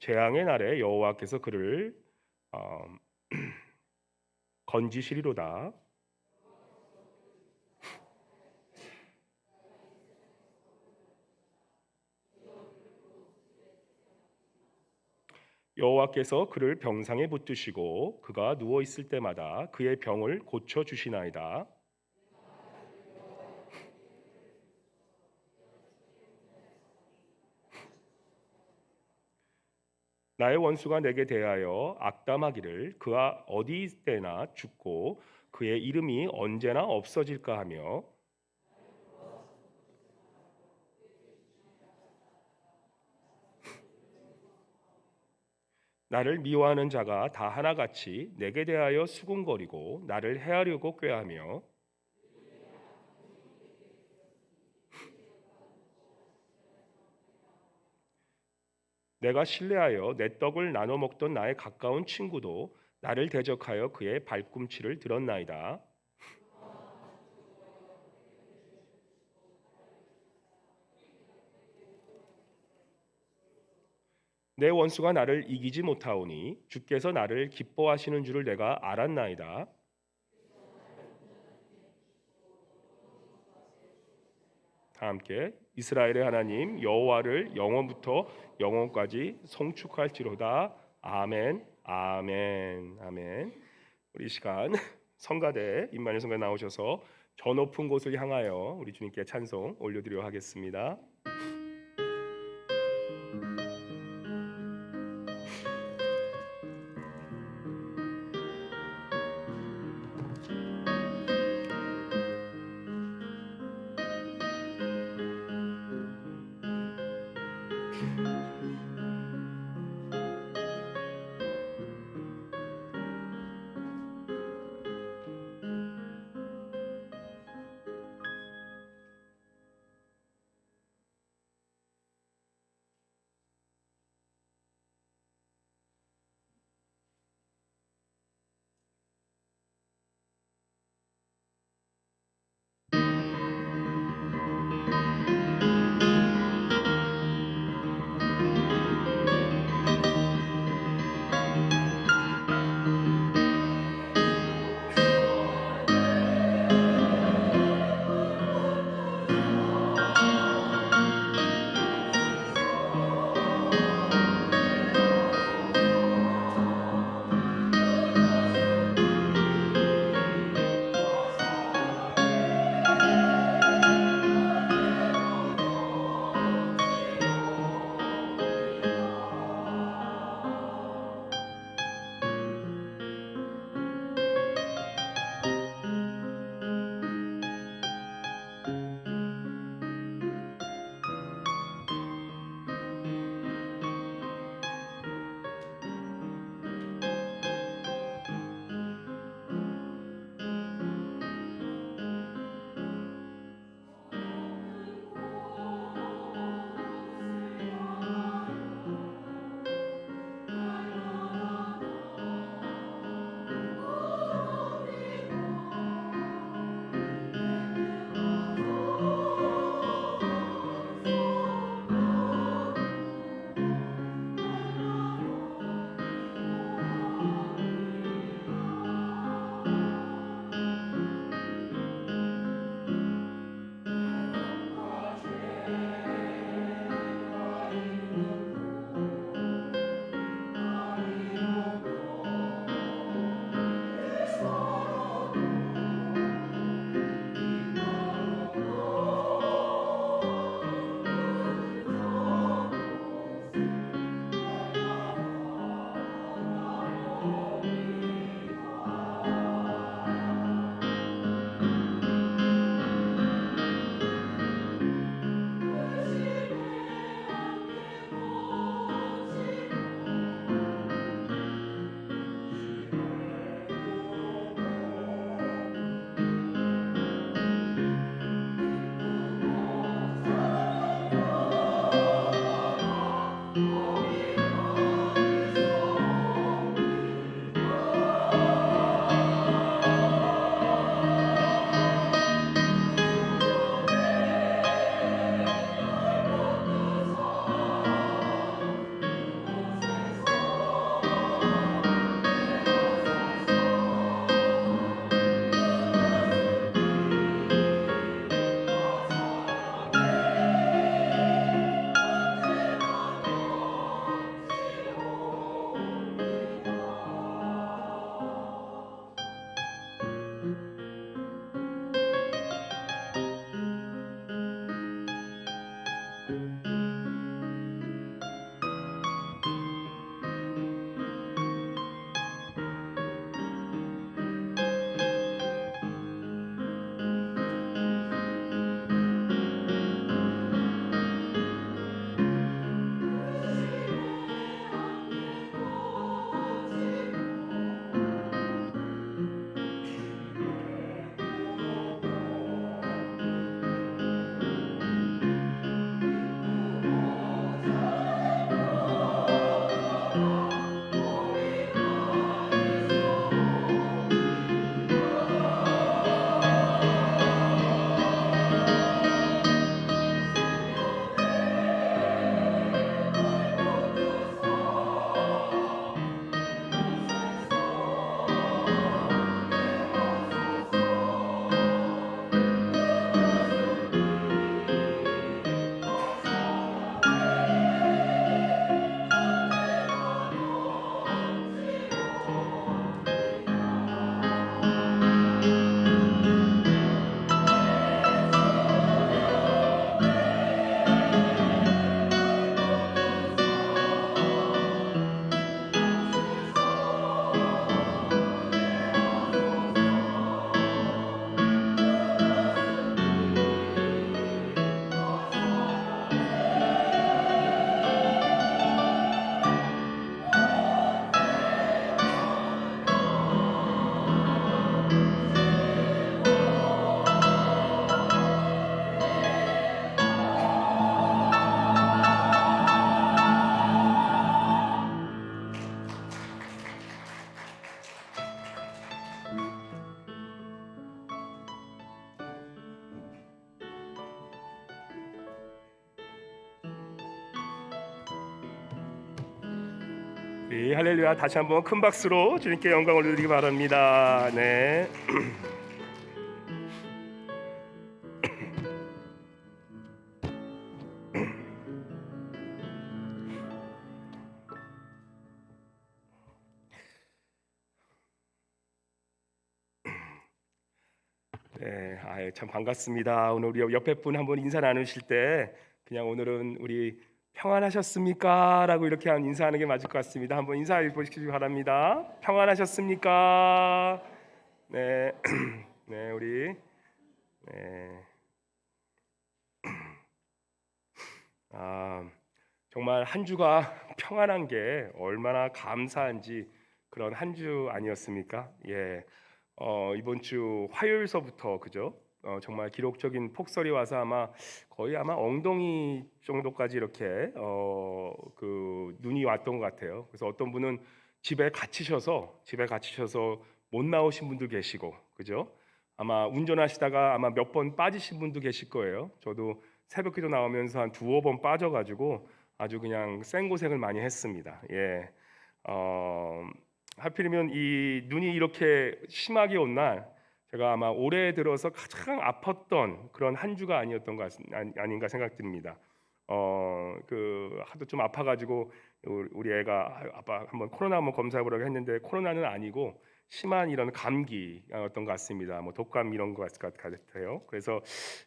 재앙의 날에 여호와께서 그를 어, 건지시리로다. 여호와께서 그를 병상에 붙드시고 그가 누워 있을 때마다 그의 병을 고쳐 주시나이다. 나의 원수가 내게 대하여 악담하기를 그가 어디 때나 죽고 그의 이름이 언제나 없어질까 하며 나를 미워하는 자가 다 하나같이 내게 대하여 수군거리고 나를 해하려고 꾀하며 내가 신뢰하여 내 떡을 나눠 먹던 나의 가까운 친구도 나를 대적하여 그의 발꿈치를 들었나이다. 내 원수가 나를 이기지 못하오니 주께서 나를 기뻐하시는 줄을 내가 알았나이다. 다 함께 이스라엘의 하나님 여호와를 영원부터 영원까지 송축할지로다. 아멘. 아멘. 아멘. 우리 이 시간 성가대 임마누엘 성가 나오셔서 저 높은 곳을 향하여 우리 주님께 찬송 올려드려 하겠습니다. 네, 할렐루야. 다시 한번 큰 박수로 주님께 영광을 드리기 바랍니다. 네. 네, 참 반갑습니다. 오늘 우리 옆에 분 한번 인사 나누실 때 그냥 오늘은 우리 평안하셨습니까?라고 이렇게 한 인사하는 게 맞을 것 같습니다. 한번 인사해 보시기 바랍니다. 평안하셨습니까? 네, 네, 우리 네, 아 정말 한 주가 평안한 게 얼마나 감사한지 그런 한 주 아니었습니까? 예, 이번 주 화요일서부터 그죠? 정말 기록적인 폭설이 와서 거의 아마 엉덩이 정도까지 이렇게 그 눈이 왔던 것 같아요. 그래서 어떤 분은 집에 갇히셔서 못 나오신 분도 계시고 그죠? 아마 운전하시다가 아마 몇 번 빠지신 분도 계실 거예요. 저도 새벽기도 나오면서 한 두어 번 빠져가지고 아주 그냥 생고생을 많이 했습니다. 예. 어, 하필이면 이 눈이 이렇게 심하게 온 날 제가 아마 올해 들어서 가장 아팠던 그런 한 주가 아니었던 것 아닌가 생각됩니다. 그 하도 좀 아파가지고 우리 애가 아빠 한번 코로나 한번 검사해 보라고 했는데 코로나는 아니고 심한 이런 감기였던 것 같습니다. 뭐 독감 이런 것 같아요. 그래서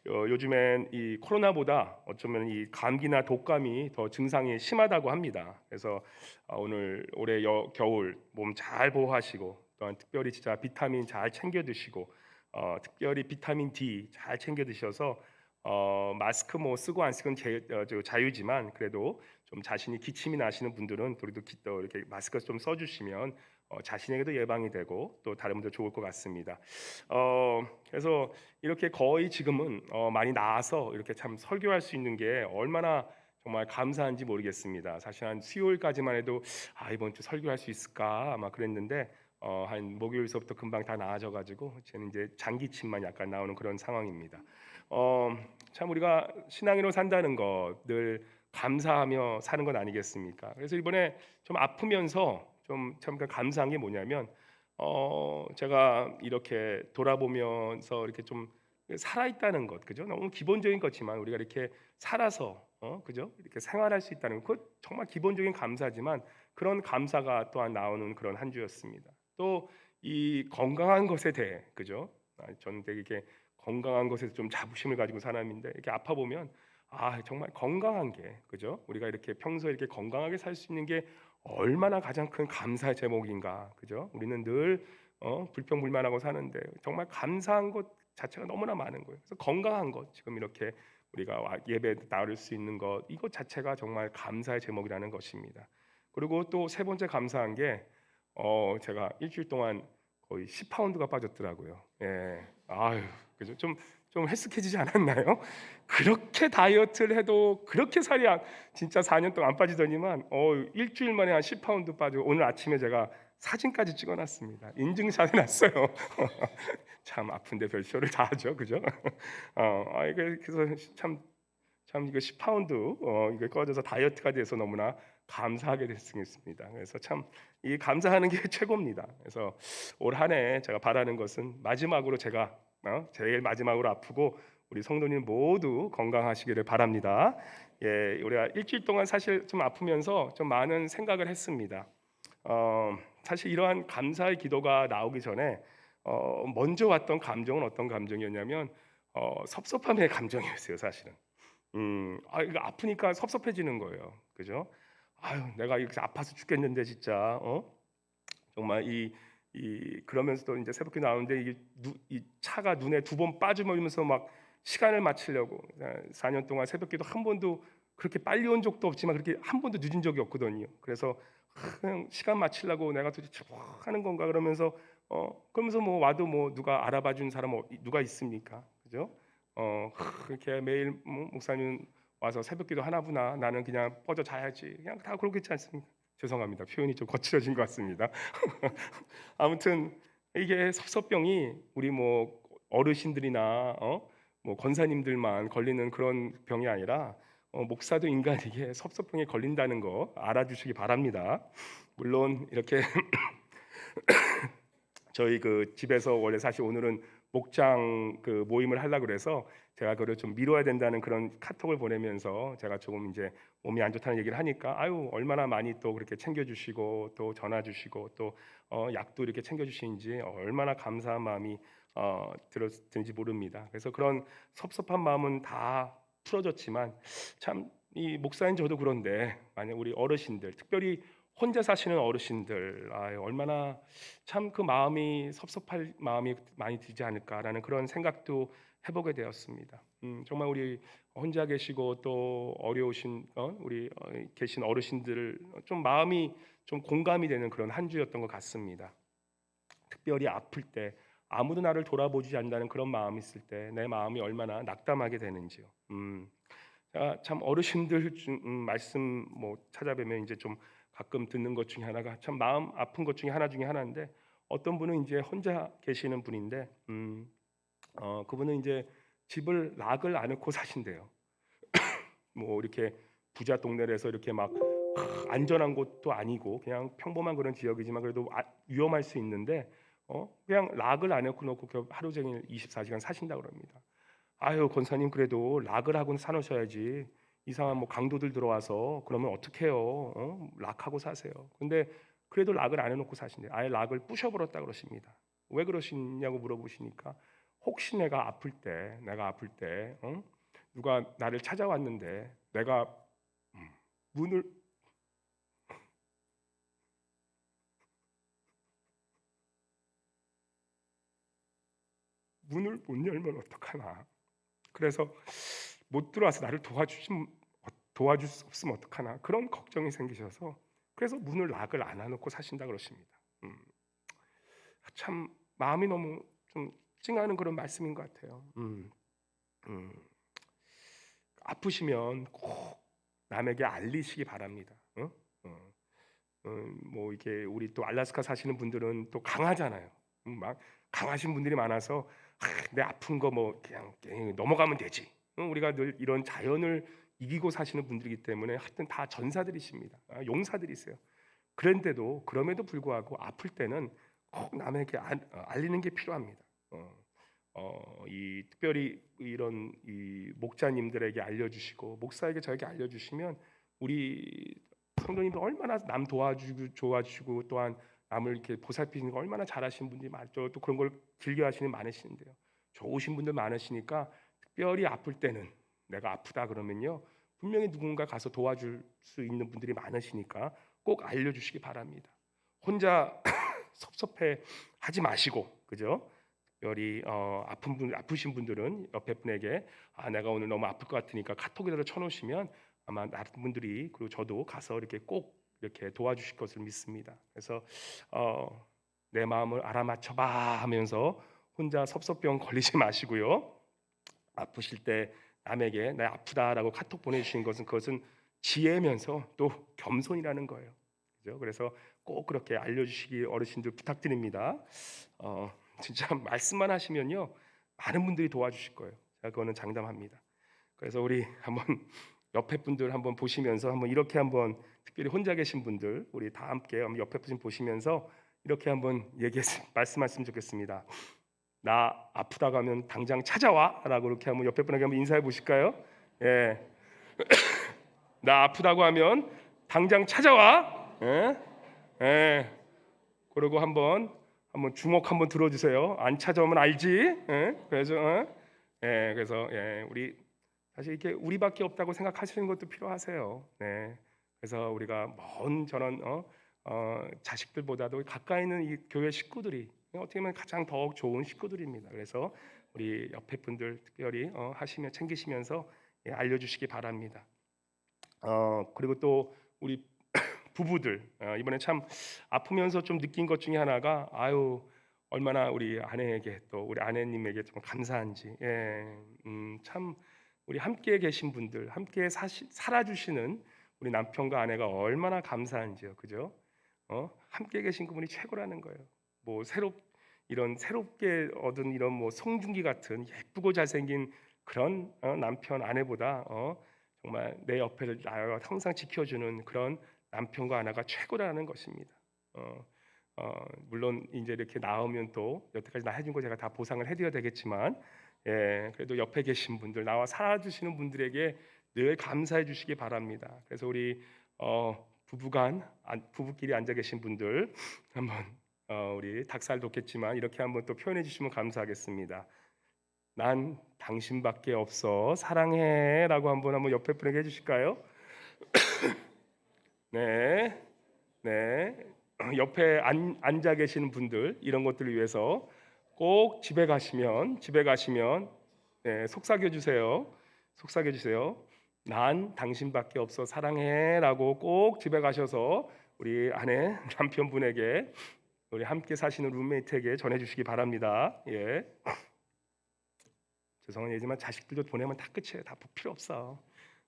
요즘엔 이 코로나보다 어쩌면 이 감기나 독감이 더 증상이 심하다고 합니다. 그래서 오늘 올해 겨울 몸 잘 보호하시고 또한 특별히 진짜 비타민 잘 챙겨 드시고 특별히 비타민 D 잘 챙겨 드셔서 마스크 뭐 쓰고 안 쓰건 자유지만 그래도 좀 자신이 기침이 나시는 분들은 우리도 또 이렇게 마스크 좀 써주시면 자신에게도 예방이 되고 또 다른 분들 좋을 것 같습니다. 그래서 이렇게 거의 지금은 많이 나아서 이렇게 참 설교할 수 있는 게 얼마나 정말 감사한지 모르겠습니다. 사실 한 수요일까지만 해도 이번 주 설교할 수 있을까 아마 그랬는데 한 목요일서부터 금방 다 나아져가지고 저는 이제 장기침만 약간 나오는 그런 상황입니다. 어, 참 우리가 신앙인으로 산다는 거 늘 감사하며 사는 건 아니겠습니까? 그래서 이번에 좀 아프면서 좀 참 감사한 게 뭐냐면 제가 이렇게 돌아보면서 이렇게 좀 살아 있다는 것, 그죠? 너무 기본적인 거지만 우리가 이렇게 살아서 그죠? 이렇게 생활할 수 있다는 것, 정말 기본적인 감사지만 그런 감사가 또한 나오는 그런 한 주였습니다. 또 이 건강한 것에 대해, 그죠? 저는 되게 이렇게 건강한 것에서 좀 자부심을 가지고 사람인데 이렇게 아파 보면 정말 건강한 게, 그죠? 우리가 이렇게 평소에 이렇게 건강하게 살 수 있는 게 얼마나 가장 큰 감사의 제목인가, 그죠? 우리는 늘 불평불만하고 사는데 정말 감사한 것 자체가 너무나 많은 거예요. 그래서 건강한 것, 지금 이렇게 우리가 예배 나올 수 있는 것, 이것 자체가 정말 감사의 제목이라는 것입니다. 그리고 또 세 번째 감사한 게 제가 일주일 동안 거의 10파운드가 빠졌더라고요. 예, 그죠? 좀 헬스케지지 않았나요? 그렇게 다이어트를 해도 그렇게 진짜 4년 동안 안 빠지더니만 일주일 만에 한 10파운드 빠지고 오늘 아침에 제가 사진까지 찍어놨습니다. 인증샷 해놨어요. 참 아픈데 별쇼를 다 하죠, 그죠? 그래서 참 이거 10파운드 이거 꺼져서 다이어트가 돼서 너무나 감사하게 됐습니다. 그래서 참 이 감사하는 게 최고입니다. 그래서 올 한 해 제가 바라는 것은 마지막으로 제가 제일 마지막으로 아프고 우리 성도님 모두 건강하시기를 바랍니다. 예, 우리가 일주일 동안 사실 좀 아프면서 좀 많은 생각을 했습니다. 사실 이러한 감사의 기도가 나오기 전에 먼저 왔던 감정은 어떤 감정이었냐면 섭섭함의 감정이었어요, 사실은. 이거 아프니까 섭섭해지는 거예요. 그죠? 내가 이렇게 아파서 죽겠는데 진짜 정말 그러면서도 이제 새벽에 나오는데 이 차가 눈에 두 번 빠져버리면서 막 시간을 맞추려고 4년 동안 새벽기도 한 번도 그렇게 빨리 온 적도 없지만 그렇게 한 번도 늦은 적이 없거든요. 그래서 그냥 시간 맞추려고 내가 도대체 뭐 하는 건가 그러면서 뭐 와도 뭐 누가 알아봐 준 사람 누가 있습니까? 그죠? 그렇게 매일 목사님 와서 새벽기도 하나구나. 나는 그냥 뻗어 자야지. 그냥 다 그렇겠지 않습니까? 죄송합니다. 표현이 좀 거칠어진 것 같습니다. 아무튼 이게 섭섭병이 우리 어르신들이나 뭐 권사님들만 걸리는 그런 병이 아니라 목사도 인간에게 섭섭병에 걸린다는 거 알아주시기 바랍니다. 물론 이렇게 저희 그 집에서 원래 사실 오늘은 목장 그 모임을 하려고 그래서 제가 그걸 좀 미뤄야 된다는 그런 카톡을 보내면서 제가 조금 이제 몸이 안 좋다는 얘기를 하니까 아유 얼마나 많이 또 그렇게 챙겨주시고 또 전화 주시고 또 약도 이렇게 챙겨주시는지 얼마나 감사한 마음이 들었든지 모릅니다. 그래서 그런 섭섭한 마음은 다 풀어졌지만 참 이 목사인 저도 그런데 만약 우리 어르신들 특별히 혼자 사시는 어르신들 얼마나 참 그 마음이 섭섭할 마음이 많이 들지 않을까라는 그런 생각도 해보게 되었습니다. 정말 우리 혼자 계시고 또 어려우신 우리 계신 어르신들 좀 마음이 좀 공감이 되는 그런 한 주였던 것 같습니다. 특별히 아플 때 아무도 나를 돌아보지 않는다는 그런 마음이 있을 때 내 마음이 얼마나 낙담하게 되는지요. 참 어르신들 말씀 뭐 찾아뵈면 이제 좀 가끔 듣는 것 중에 하나가 참 마음 아픈 것 중에 하나 중에 하나인데 어떤 분은 이제 혼자 계시는 분인데 그분은 이제 집을 락을 안 해놓고 사신대요. 뭐 이렇게 부자 동네라서 이렇게 막 안전한 곳도 아니고 그냥 평범한 그런 지역이지만 그래도 위험할 수 있는데 그냥 락을 안 해놓고 하루 종일 24시간 사신다 그럽니다. 아유 권사님 그래도 락을 하고 사놓으셔야지 이상한 뭐 강도들 들어와서 그러면 어떡해요? 락하고 사세요. 근데 그래도 락을 안 해놓고 사신대. 아예 락을 부셔버렸다 그러십니다. 왜 그러시냐고 물어보시니까 혹시 내가 아플 때 누가 나를 찾아왔는데 내가 문을 문을 못 열면 어떡하나. 그래서 못 들어와서 나를 도와줄 수 없으면 어떡하나 그런 걱정이 생기셔서 그래서 문을 락을 안 해놓고 사신다 그러십니다. 참 마음이 너무 좀 찡하는 그런 말씀인 것 같아요. 음, 아프시면 꼭 남에게 알리시기 바랍니다. 뭐 이게 우리 또 알래스카 사시는 분들은 또 강하잖아요. 막 강하신 분들이 많아서 내 아픈 거 뭐 그냥 넘어가면 되지. 우리가 늘 이런 자연을 이기고 사시는 분들이기 때문에 하여튼 다 전사들이십니다. 용사들이세요. 그럼에도 불구하고 아플 때는 꼭 남에게 알리는 게 필요합니다. 이 특별히 이런 이 목자님들에게 알려주시고 목사에게 저에게 알려주시면 우리 성도님들 얼마나 남 도와주고 좋아주시고 또한 남을 이렇게 보살피는 거 얼마나 잘하시는 분들이 많죠. 또 그런 걸 즐겨하시는 많으시는데요. 좋으신 분들 많으시니까 특별히 아플 때는 내가 아프다 그러면요 분명히 누군가 가서 도와줄 수 있는 분들이 많으시니까 꼭 알려주시기 바랍니다. 혼자 섭섭해 하지 마시고 그죠? 특별히 아프신 분들은 옆에 분에게 내가 오늘 너무 아플 것 같으니까 카톡에다 쳐놓으시면 아마 다른 분들이 그리고 저도 가서 이렇게 꼭 이렇게 도와주실 것을 믿습니다. 그래서 내 마음을 알아맞혀봐 하면서 혼자 섭섭병 걸리지 마시고요. 아프실 때 남에게 나 아프다라고 카톡 보내주신 것은 그것은 지혜면서 또 겸손이라는 거예요. 그죠? 그래서 꼭 그렇게 알려주시기 어르신들 부탁드립니다. 진짜 말씀만 하시면요 많은 분들이 도와주실 거예요. 제가 그거는 장담합니다. 그래서 우리 한번 옆에 분들 한번 보시면서 한번 이렇게 한번 특별히 혼자 계신 분들 우리 다 함께 한번 옆에 분 보시면서 이렇게 한번 말씀하시면 좋겠습니다. 나 아프다고 하면 당장 찾아와라고 이렇게 한번 옆에 분에게 한번 인사해 보실까요? 예, 나 아프다고 하면 당장 찾아와. 예, 예. 그리고 한번 주먹 한번 들어주세요. 안 찾아오면 알지. 예? 그래서 그래서 우리 사실 이렇게 우리밖에 없다고 생각하시는 것도 필요하세요. 네. 그래서 우리가 먼 저런 자식들보다도 가까이 있는 이 교회 식구들이 어떻게 보면 가장 더욱 좋은 식구들입니다. 그래서 우리 옆에 분들 특별히 하시며 챙기시면서 알려주시기 바랍니다. 그리고 또 우리 부부들 이번에 참 아프면서 좀 느낀 것 중에 하나가 얼마나 우리 아내에게 또 우리 아내님에게 좀 감사한지 참 우리 함께 계신 분들 함께 살아주시는 우리 남편과 아내가 얼마나 감사한지요. 그죠? 함께 계신 그분이 최고라는 거예요. 뭐 이런 새롭게 얻은 이런 뭐 송중기 같은 예쁘고 잘생긴 그런 남편 아내보다 정말 내 옆에를 나와 항상 지켜주는 그런 남편과 아내가 최고라는 것입니다. 어, 물론 이제 이렇게 낳으면 또 여태까지 나 해준 거 제가 다 보상을 해드려야 되겠지만, 그래도 옆에 계신 분들, 나와 살아주시는 분들에게 늘 감사해 주시기 바랍니다. 그래서 우리 부부끼리 앉아 계신 분들 한번 우리 닭살 돋겠지만 이렇게 한번 또 표현해 주시면 감사하겠습니다. 난 당신밖에 없어 사랑해라고 한번 옆에 분에게 해주실까요? 네, 네. 옆에 앉아 계시는 분들 이런 것들을 위해서 꼭 집에 가시면 네, 속삭여 주세요. 속삭여 주세요. 난 당신밖에 없어 사랑해라고 꼭 집에 가셔서 우리 아내 남편분에게 우리 함께 사시는 룸메이트에게 전해주시기 바랍니다. 예. 죄송한 얘기지만 자식들도 보내면 다 끝이에요. 다 필요 없어.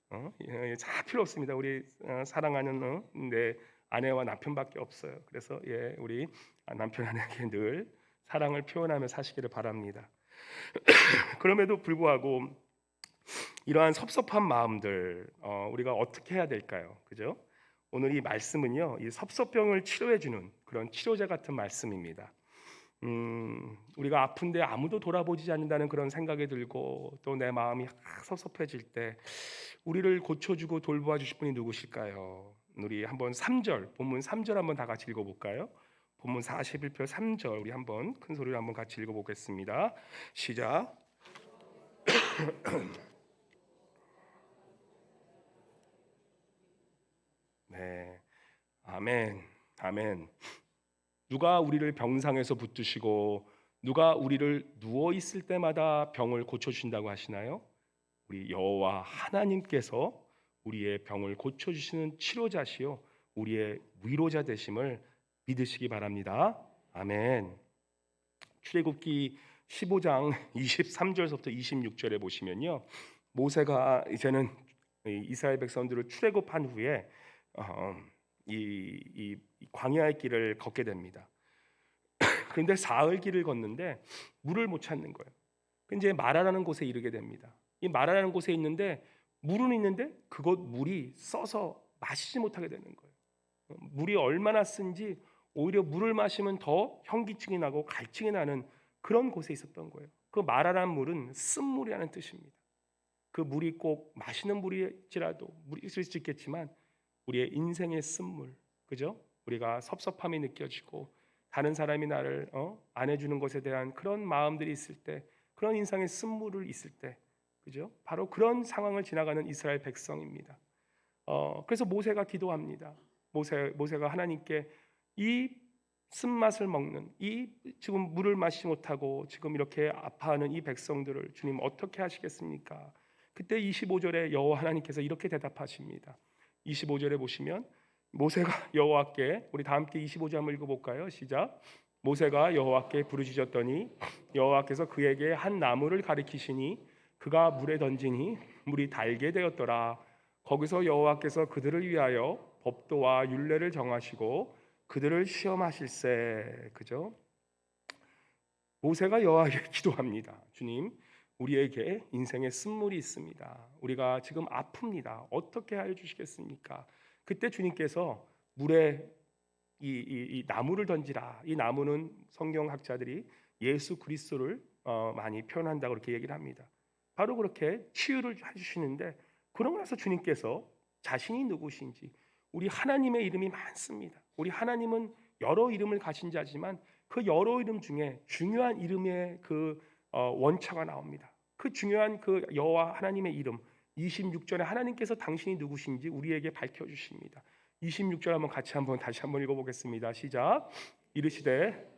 다 필요 없습니다. 우리 사랑하는 내 아내와 남편밖에 없어요. 그래서 우리 남편 아내에게 늘 사랑을 표현하며 사시기를 바랍니다. 그럼에도 불구하고 이러한 섭섭한 마음들 우리가 어떻게 해야 될까요? 그죠? 오늘 이 말씀은요, 이 섭섭병을 치료해주는 그런 치료제 같은 말씀입니다. 우리가 아픈데 아무도 돌아보지 않는다는 그런 생각이 들고 또 내 마음이 섭섭해질 때 우리를 고쳐주고 돌보아 주실 분이 누구실까요? 우리 한번 3절 본문 3절 한번 다 같이 읽어볼까요? 본문 41편 3절 우리 한번 큰 소리로 한번 같이 읽어보겠습니다. 시작. 네, 아멘, 아멘. 누가 우리를 병상에서 붙드시고 누가 우리를 누워 있을 때마다 병을 고쳐 주신다고 하시나요? 우리 여호와 하나님께서 우리의 병을 고쳐 주시는 치료자시요 우리의 위로자 되심을 믿으시기 바랍니다. 아멘. 출애굽기 15장 23절부터 26절에 보시면요. 모세가 이제는 이스라엘 백성들을 출애굽한 후에 이 광야의 길을 걷게 됩니다. 그런데 사흘 길을 걷는데 물을 못 찾는 거예요. 이제 마라라는 곳에 이르게 됩니다. 이 마라라는 곳에 있는데 물은 있는데 그곳 물이 써서 마시지 못하게 되는 거예요. 물이 얼마나 쓴지 오히려 물을 마시면 더 현기증이 나고 갈증이 나는 그런 곳에 있었던 거예요. 그 마라라는 물은 쓴물이라는 뜻입니다. 그 물이 꼭 마시는 물일지라도 물이 있을 수 있겠지만 우리의 인생의 쓴물, 그죠? 우리가 섭섭함이 느껴지고 다른 사람이 나를 안 해주는 것에 대한 그런 마음들이 있을 때, 그런 인상의 쓴물을 있을 때, 그죠? 바로 그런 상황을 지나가는 이스라엘 백성입니다. 그래서 모세가 기도합니다. 모세가 하나님께 이 쓴맛을 먹는 이 지금 물을 마시지 못하고 지금 이렇게 아파하는 이 백성들을 주님 어떻게 하시겠습니까? 그때 25절에 여호와 하나님께서 이렇게 대답하십니다. 25절에 보시면 모세가 여호와께 우리 다 함께 25절 한번 읽어볼까요? 시작. 모세가 여호와께 부르짖었더니 여호와께서 그에게 한 나무를 가리키시니 그가 물에 던지니 물이 달게 되었더라. 거기서 여호와께서 그들을 위하여 법도와 율례를 정하시고 그들을 시험하실세. 그죠? 모세가 여호와에게 기도합니다. 주님, 우리에게 인생의 쓴물이 있습니다. 우리가 지금 아픕니다. 어떻게 하여 주시겠습니까? 그때 주님께서 물에 이 나무를 던지라. 이 나무는 성경학자들이 예수 그리스도를 많이 표현한다고 그렇게 얘기를 합니다. 바로 그렇게 치유를 해주시는데 그러고 나서 주님께서 자신이 누구신지 우리 하나님의 이름이 많습니다. 우리 하나님은 여러 이름을 가진 자지만 그 여러 이름 중에 중요한 이름의 그 원처가 나옵니다. 그 중요한 그 여호와 하나님의 이름 26절에 하나님께서 당신이 누구신지 우리에게 밝혀주십니다. 26절 한번 같이 다시 한번 읽어보겠습니다. 시작. 이르시되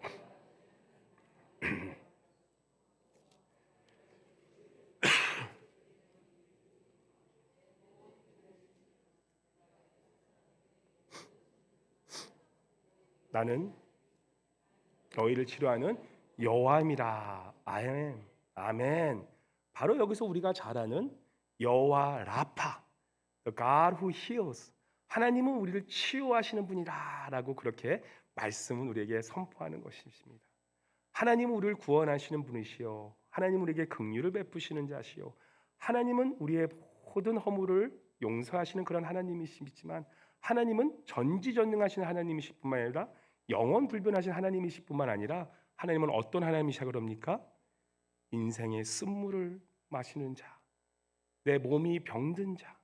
나는 너희를 치료하는 여호와임이라. 아멘. 아멘. 바로 여기서 우리가 잘 아는 여호와 라파, the God who heals. 하나님은 우리를 치유하시는 분이다라고 그렇게 말씀은 우리에게 선포하는 것입니다. 하나님은 우리를 구원하시는 분이시요 하나님은 우리에게 긍휼을 베푸시는 자시요 하나님은 우리의 모든 허물을 용서하시는 그런 하나님이시지만 하나님은 전지전능하신 하나님이실 뿐만 아니라 영원불변하신 하나님이실 뿐만 아니라 하나님은 어떤 하나님이시라 그럽니까? 인생의 쓴물을 마시는 자, 내 몸이 병든 자,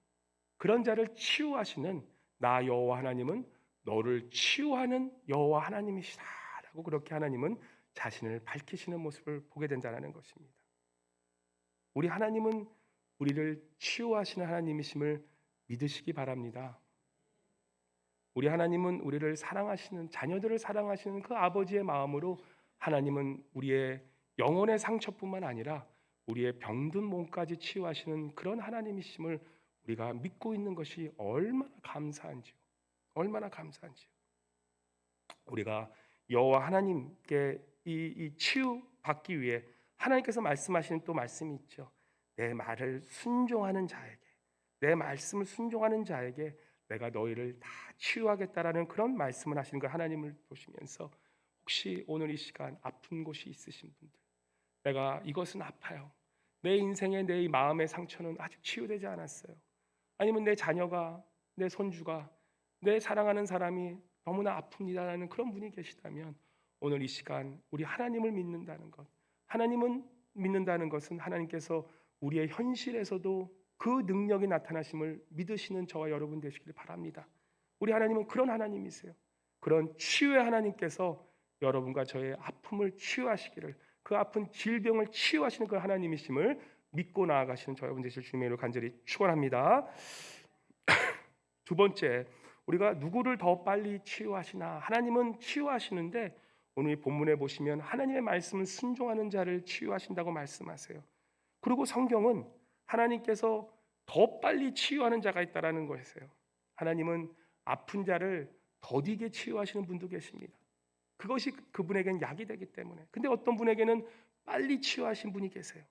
그런 자를 치유하시는 나 여호와 하나님은 너를 치유하는 여호와 하나님이시다라고 그렇게 하나님은 자신을 밝히시는 모습을 보게 된다는 것입니다. 우리 하나님은 우리를 치유하시는 하나님이심을 믿으시기 바랍니다. 우리 하나님은 우리를 사랑하시는 자녀들을 사랑하시는 그 아버지의 마음으로 하나님은 우리의 영혼의 상처뿐만 아니라 우리의 병든 몸까지 치유하시는 그런 하나님이심을 우리가 믿고 있는 것이 얼마나 감사한지요. 얼마나 감사한지요. 우리가 여호와 하나님께 이 치유 받기 위해 하나님께서 말씀하시는 또 말씀이 있죠. 내 말을 순종하는 자에게, 내 말씀을 순종하는 자에게 내가 너희를 다 치유하겠다라는 그런 말씀을 하시는 걸 하나님을 보시면서 혹시 오늘 이 시간 아픈 곳이 있으신 분들, 내가 이것은 아파요. 내 인생의 내 마음의 상처는 아직 치유되지 않았어요. 아니면 내 자녀가, 내 손주가, 내 사랑하는 사람이 너무나 아픕니다라는 그런 분이 계시다면 오늘 이 시간 우리 하나님을 믿는다는 것, 하나님은 믿는다는 것은 하나님께서 우리의 현실에서도 그 능력이 나타나심을 믿으시는 저와 여러분 되시길 바랍니다. 우리 하나님은 그런 하나님이세요. 그런 치유의 하나님께서 여러분과 저의 아픔을 치유하시기를, 그 아픈 질병을 치유하시는 그 하나님이심을 믿고 나아가시는 저와 여러분 되실 주님의 이름으로 간절히 축원합니다. 두 번째, 우리가 누구를 더 빨리 치유하시나? 하나님은 치유하시는데 오늘 이 본문에 보시면 하나님의 말씀을 순종하는 자를 치유하신다고 말씀하세요. 그리고 성경은 하나님께서 더 빨리 치유하는 자가 있다라는 것이세요. 하나님은 아픈 자를 더디게 치유하시는 분도 계십니다. 그것이 그분에게는 약이 되기 때문에. 근데 어떤 분에게는 빨리 치유하신 분이 계세요.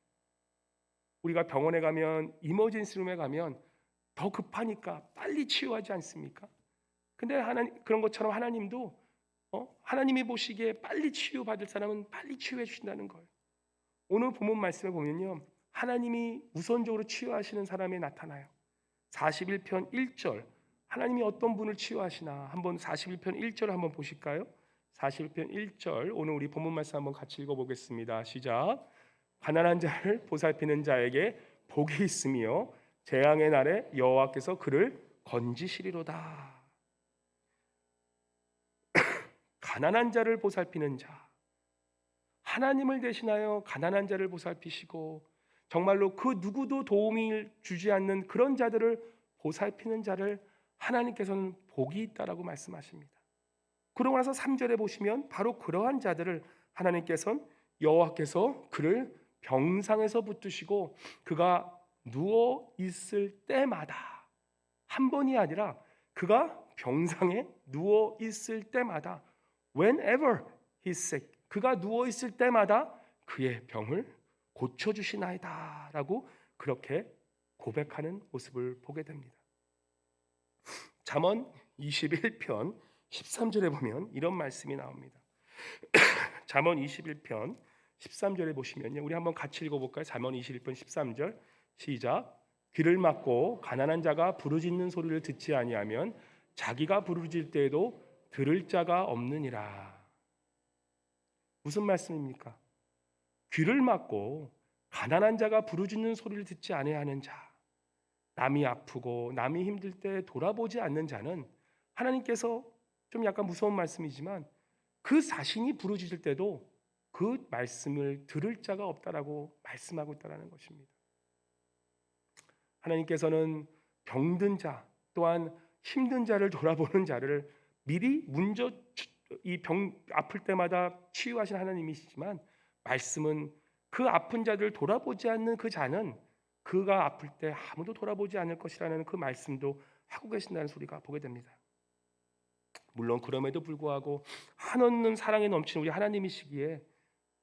우리가 병원에 가면 이머전시룸에 가면 더 급하니까 빨리 치유하지 않습니까? 근데 하나님 그런 것처럼 하나님도 하나님이 보시기에 빨리 치유받을 사람은 빨리 치유해 주신다는 거예요. 오늘 본문 말씀에 보면요. 하나님이 우선적으로 치유하시는 사람이 나타나요. 41편 1절. 하나님이 어떤 분을 치유하시나? 한번 41편 1절 한번 보실까요? 41편 1절. 오늘 우리 본문 말씀 한번 같이 읽어 보겠습니다. 시작. 가난한 자를 보살피는 자에게 복이 있으며 재앙의 날에 여호와께서 그를 건지시리로다. 가난한 자를 보살피는 자, 하나님을 대신하여 가난한 자를 보살피시고 정말로 그 누구도 도움을 주지 않는 그런 자들을 보살피는 자를 하나님께서는 복이 있다라고 말씀하십니다. 그러고 나서 3절에 보시면 바로 그러한 자들을 하나님께서는 여호와께서 그를 병상에서 붙드시고 그가 누워 있을 때마다, 한 번이 아니라 그가 병상에 누워 있을 때마다 whenever he's sick, 그가 누워 있을 때마다 그의 병을 고쳐 주시나이다라고 그렇게 고백하는 모습을 보게 됩니다. 잠언 21편 13절에 보면 이런 말씀이 나옵니다. 잠언 21편 13절에 보시면요. 우리 한번 같이 읽어 볼까요? 잠언 21편 13절. 시작. 귀를 막고 가난한 자가 부르짖는 소리를 듣지 아니하면 자기가 부르짖을 때에도 들을 자가 없느니라. 무슨 말씀입니까? 귀를 막고 가난한 자가 부르짖는 소리를 듣지 아니하는 자, 남이 아프고 남이 힘들 때 돌아보지 않는 자는 하나님께서 좀 약간 무서운 말씀이지만 그 자신이 부르짖을 때도 그 말씀을 들을 자가 없다라고 말씀하고 있다는 것입니다. 하나님께서는 병든 자 또한 힘든 자를 돌아보는 자를 미리 먼저 이 병 아플 때마다 치유하신 하나님이시지만 말씀은 그 아픈 자들을 돌아보지 않는 그 자는 그가 아플 때 아무도 돌아보지 않을 것이라는 그 말씀도 하고 계신다는 소리가 보게 됩니다. 물론 그럼에도 불구하고 한없는 사랑에 넘치는 우리 하나님이시기에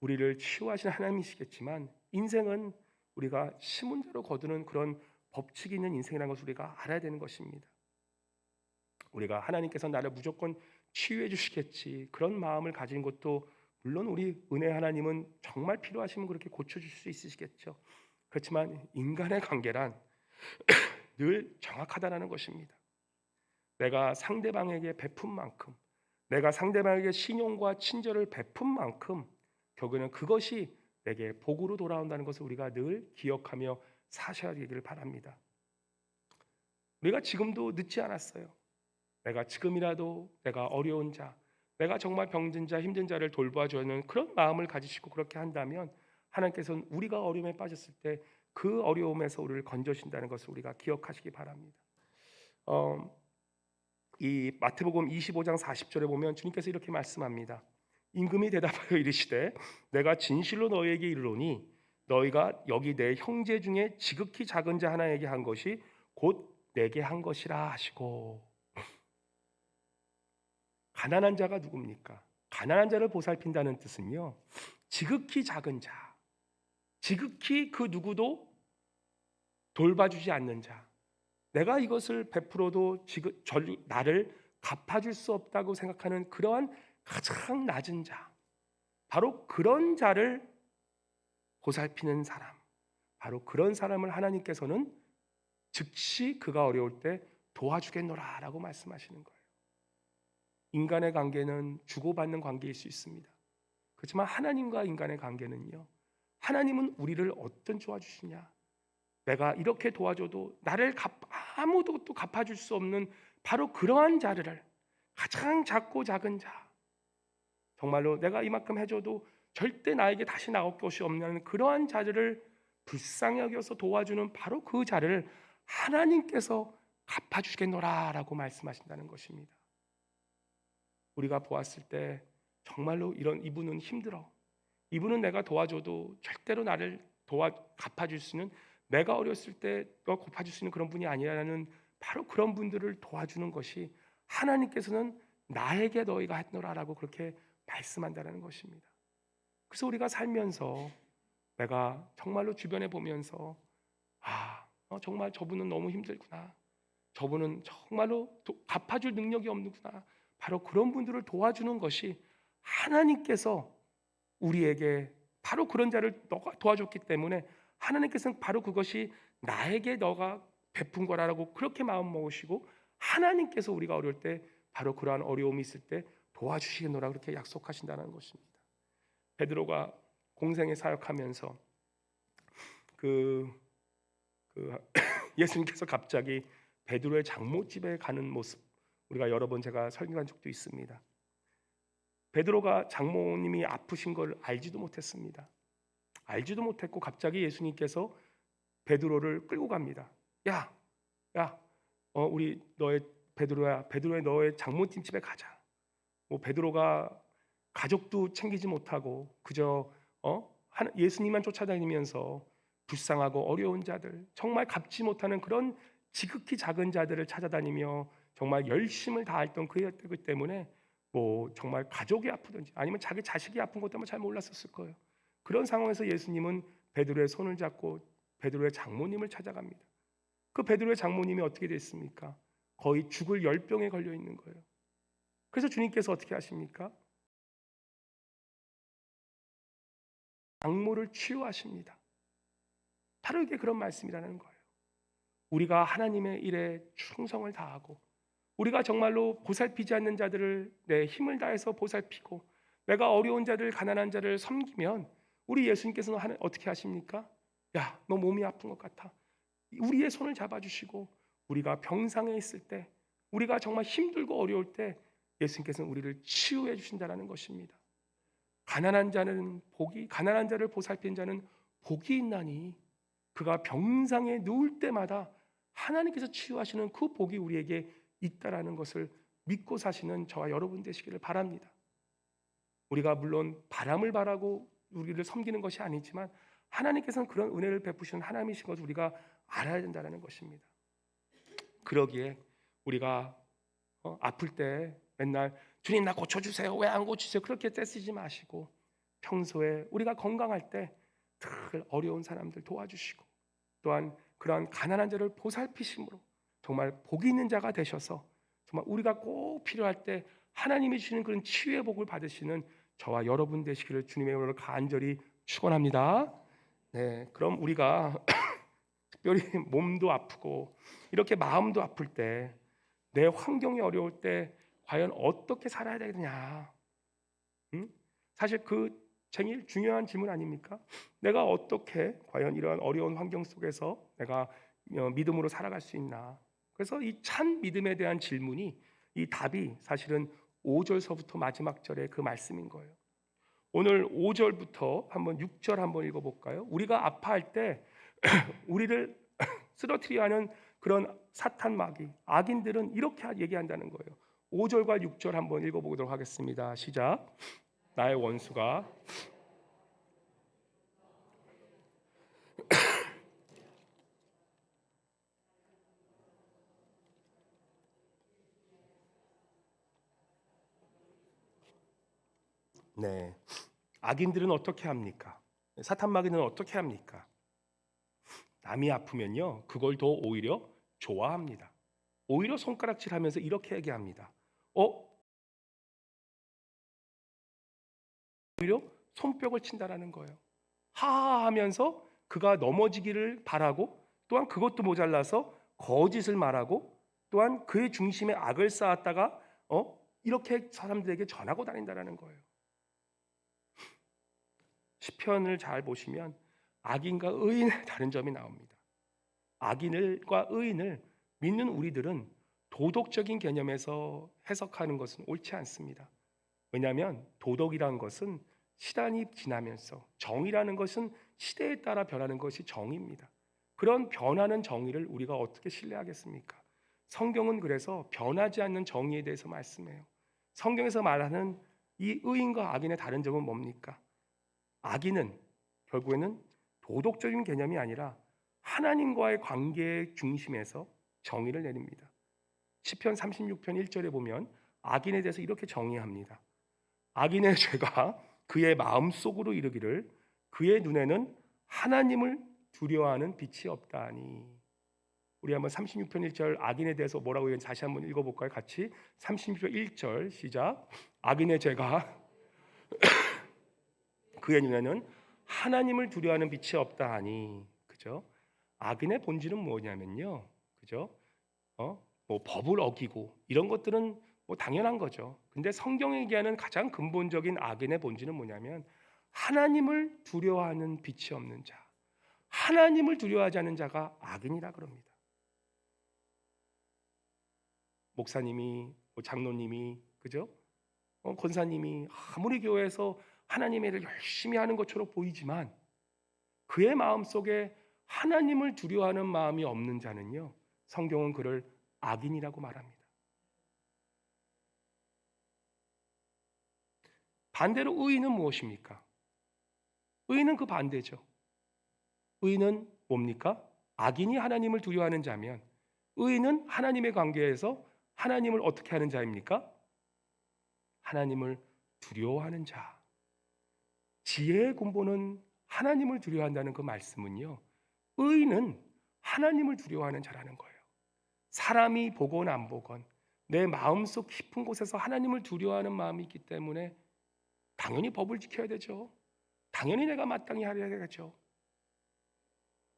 우리를 치유하시는 하나님이시겠지만 인생은 우리가 시문제로 거두는 그런 법칙이 있는 인생이라는 것을 우리가 알아야 되는 것입니다. 우리가 하나님께서 나를 무조건 치유해 주시겠지 그런 마음을 가진 것도 물론 우리 은혜 하나님은 정말 필요하시면 그렇게 고쳐줄 수 있으시겠죠. 그렇지만 인간의 관계란 늘 정확하다는 것입니다. 내가 상대방에게 베푼 만큼, 내가 상대방에게 신용과 친절을 베푼 만큼 결국에는 그것이 내게 복으로 돌아온다는 것을 우리가 늘 기억하며 사셔야 되기를 바랍니다. 우리가 지금도 늦지 않았어요. 내가 지금이라도 내가 어려운 자, 내가 정말 병든 자, 힘든 자를 돌봐주는 그런 마음을 가지시고 그렇게 한다면 하나님께서는 우리가 어려움에 빠졌을 때 그 어려움에서 우리를 건져신다는 것을 우리가 기억하시기 바랍니다. 이 마태복음 25장 40절에 보면 주님께서 이렇게 말씀합니다. 임금이 대답하여 이르시되 내가 진실로 너희에게 이르노니 너희가 여기 내 형제 중에 지극히 작은 자 하나에게 한 것이 곧 내게 한 것이라 하시고. 가난한 자가 누굽니까? 가난한 자를 보살핀다는 뜻은요, 지극히 작은 자, 지극히 그 누구도 돌봐주지 않는 자, 내가 이것을 베풀어도 나를 갚아줄 수 없다고 생각하는 그러한 가장 낮은 자, 바로 그런 자를 보살피는 사람, 바로 그런 사람을 하나님께서는 즉시 그가 어려울 때 도와주겠노라라고 말씀하시는 거예요. 인간의 관계는 주고받는 관계일 수 있습니다. 그렇지만 하나님과 인간의 관계는요, 하나님은 우리를 어떤 도와주시냐, 내가 이렇게 도와줘도 나를 아무도 또 갚아줄 수 없는 바로 그러한 자를, 가장 작고 작은 자, 정말로 내가 이만큼 해줘도 절대 나에게 다시 나올 것이 없는 그러한 자들을 불쌍히 여겨서 도와주는 바로 그 자를 하나님께서 갚아주시겠노라라고 말씀하신다는 것입니다. 우리가 보았을 때 정말로 이분은 힘들어, 이분은 내가 도와줘도 절대로 나를 갚아줄 수 있는, 내가 어렸을 때 갚아줄 수 있는 그런 분이 아니라는 바로 그런 분들을 도와주는 것이 하나님께서는 나에게 너희가 했노라라고 그렇게 말씀한다는 것입니다. 그래서 우리가 살면서 내가 정말로 주변에 보면서 정말 저분은 너무 힘들구나, 저분은 정말로 갚아줄 능력이 없는구나, 바로 그런 분들을 도와주는 것이 하나님께서 우리에게 바로 그런 자를 너가 도와줬기 때문에 하나님께서는 바로 그것이 나에게 너가 베푼 거라고 그렇게 마음 먹으시고 하나님께서 우리가 어려울 때 바로 그러한 어려움이 있을 때 도와주시겠노라 그렇게 약속하신다는 것입니다. 베드로가 공생에 사역하면서 예수님께서 갑자기 베드로의 장모집에 가는 모습, 우리가 여러 번 제가 설교한 적도 있습니다. 베드로가 장모님이 아프신 걸 알지도 못했습니다. 알지도 못했고 갑자기 예수님께서 베드로를 끌고 갑니다. 야, 우리 너의 베드로의 너의 장모님 집에 가자. 베드로가 가족도 챙기지 못하고 그저 예수님만 쫓아다니면서 불쌍하고 어려운 자들, 정말 갚지 못하는 그런 지극히 작은 자들을 찾아다니며 정말 열심을 다했던 그였기 때문에 정말 가족이 아프든지 아니면 자기 자식이 아픈 것도 잘 몰랐었을 거예요. 그런 상황에서 예수님은 베드로의 손을 잡고 베드로의 장모님을 찾아갑니다. 그 베드로의 장모님이 어떻게 됐습니까? 거의 죽을 열병에 걸려 있는 거예요. 그래서 주님께서 어떻게 하십니까? 장모를 치유하십니다. 바로 이게 그런 말씀이라는 거예요. 우리가 하나님의 일에 충성을 다하고 우리가 정말로 보살피지 않는 자들을 내 힘을 다해서 보살피고 내가 어려운 자들, 가난한 자를 섬기면 우리 예수님께서는 어떻게 하십니까? 야, 너 몸이 아픈 것 같아. 우리의 손을 잡아주시고 우리가 병상에 있을 때, 우리가 정말 힘들고 어려울 때 예수님께서는 우리를 치유해 주신다는 것입니다. 가난한 자를 보살피는 자는 복이 있나니 그가 병상에 누울 때마다 하나님께서 치유하시는 그 복이 우리에게 있다라는 것을 믿고 사시는 저와 여러분 되시기를 바랍니다. 우리가 물론 바람을 바라고 우리를 섬기는 것이 아니지만 하나님께서는 그런 은혜를 베푸시는 하나님이신 것을 우리가 알아야 된다는 것입니다. 그러기에 우리가 아플 때 맨날 주님 나 고쳐주세요, 왜 안 고치세요, 그렇게 떼쓰지 마시고 평소에 우리가 건강할 때 늘 어려운 사람들 도와주시고 또한 그러한 가난한 자를 보살피심으로 정말 복 있는 자가 되셔서 정말 우리가 꼭 필요할 때 하나님이 주시는 그런 치유의 복을 받으시는 저와 여러분 되시기를 주님의 이름으로 간절히 축원합니다. 네, 그럼 우리가 특별히 몸도 아프고 이렇게 마음도 아플 때, 내 환경이 어려울 때 과연 어떻게 살아야 되느냐? 응? 사실 그 제일 중요한 질문 아닙니까? 내가 어떻게 과연 이러한 어려운 환경 속에서 내가 믿음으로 살아갈 수 있나? 그래서 이 참 믿음에 대한 질문이, 이 답이 사실은 5절서부터 마지막 절의 그 말씀인 거예요. 오늘 5절부터 한번 6절 한번 읽어볼까요? 우리가 아파할 때 우리를 쓰러뜨리려 하는 그런 사탄 마귀, 악인들은 이렇게 얘기한다는 거예요. 5절과 6절 한번 읽어보도록 하겠습니다. 시작. 나의 원수가 네, 악인들은 어떻게 합니까? 사탄 마귀는 어떻게 합니까? 남이 아프면요, 그걸 더 오히려 좋아합니다. 오히려 손가락질하면서 이렇게 얘기합니다. 오히려 손뼉을 친다라는 거예요. 하하하면서 그가 넘어지기를 바라고, 또한 그것도 모자라서 거짓을 말하고, 또한 그의 중심에 악을 쌓았다가 이렇게 사람들에게 전하고 다닌다라는 거예요. 시편을 잘 보시면 악인과 의인의 다른 점이 나옵니다. 악인과 의인을 믿는 우리들은 도덕적인 개념에서 해석하는 것은 옳지 않습니다. 왜냐하면 도덕이라는 것은 시간이 지나면서, 정의라는 것은 시대에 따라 변하는 것이 정의입니다. 그런 변하는 정의를 우리가 어떻게 신뢰하겠습니까? 성경은 그래서 변하지 않는 정의에 대해서 말씀해요. 성경에서 말하는 이 의인과 악인의 다른 점은 뭡니까? 악인은 결국에는 도덕적인 개념이 아니라 하나님과의 관계의 중심에서 정의를 내립니다. 시편 36편 1절에 보면 악인에 대해서 이렇게 정의합니다. 악인의 죄가 그의 마음속으로 이르기를 그의 눈에는 하나님을 두려워하는 빛이 없다니. 우리 한번 36편 1절 악인에 대해서 뭐라고 했는지 다시 한번 읽어볼까요? 같이 36편 1절 시작. 악인의 죄가 그의 눈에는 하나님을 두려워하는 빛이 없다 하니. 그죠? 악인의 본질은 뭐냐면요, 그죠? 뭐 법을 어기고 이런 것들은 뭐 당연한 거죠. 근데 성경이 얘기하는 가장 근본적인 악인의 본질은 뭐냐면 하나님을 두려워하는 빛이 없는 자, 하나님을 두려워하지 않는 자가 악인이라 그럽니다. 목사님이, 뭐 장로님이, 그죠? 권사님이 아무리 교회에서 하나님의 일을 열심히 하는 것처럼 보이지만 그의 마음 속에 하나님을 두려워하는 마음이 없는 자는요, 성경은 그를 악인이라고 말합니다. 반대로 의인은 무엇입니까? 의인은 그 반대죠. 의인은 뭡니까? 악인이 하나님을 두려워하는 자면 의인은 하나님의 관계에서 하나님을 어떻게 하는 자입니까? 하나님을 두려워하는 자. 지혜의 근본은 하나님을 두려워한다는 그 말씀은요, 의인은 하나님을 두려워하는 자라는 거예요. 사람이 보건 안 보건 내 마음속 깊은 곳에서 하나님을 두려워하는 마음이 있기 때문에 당연히 법을 지켜야 되죠. 당연히 내가 마땅히 하려야 되겠죠.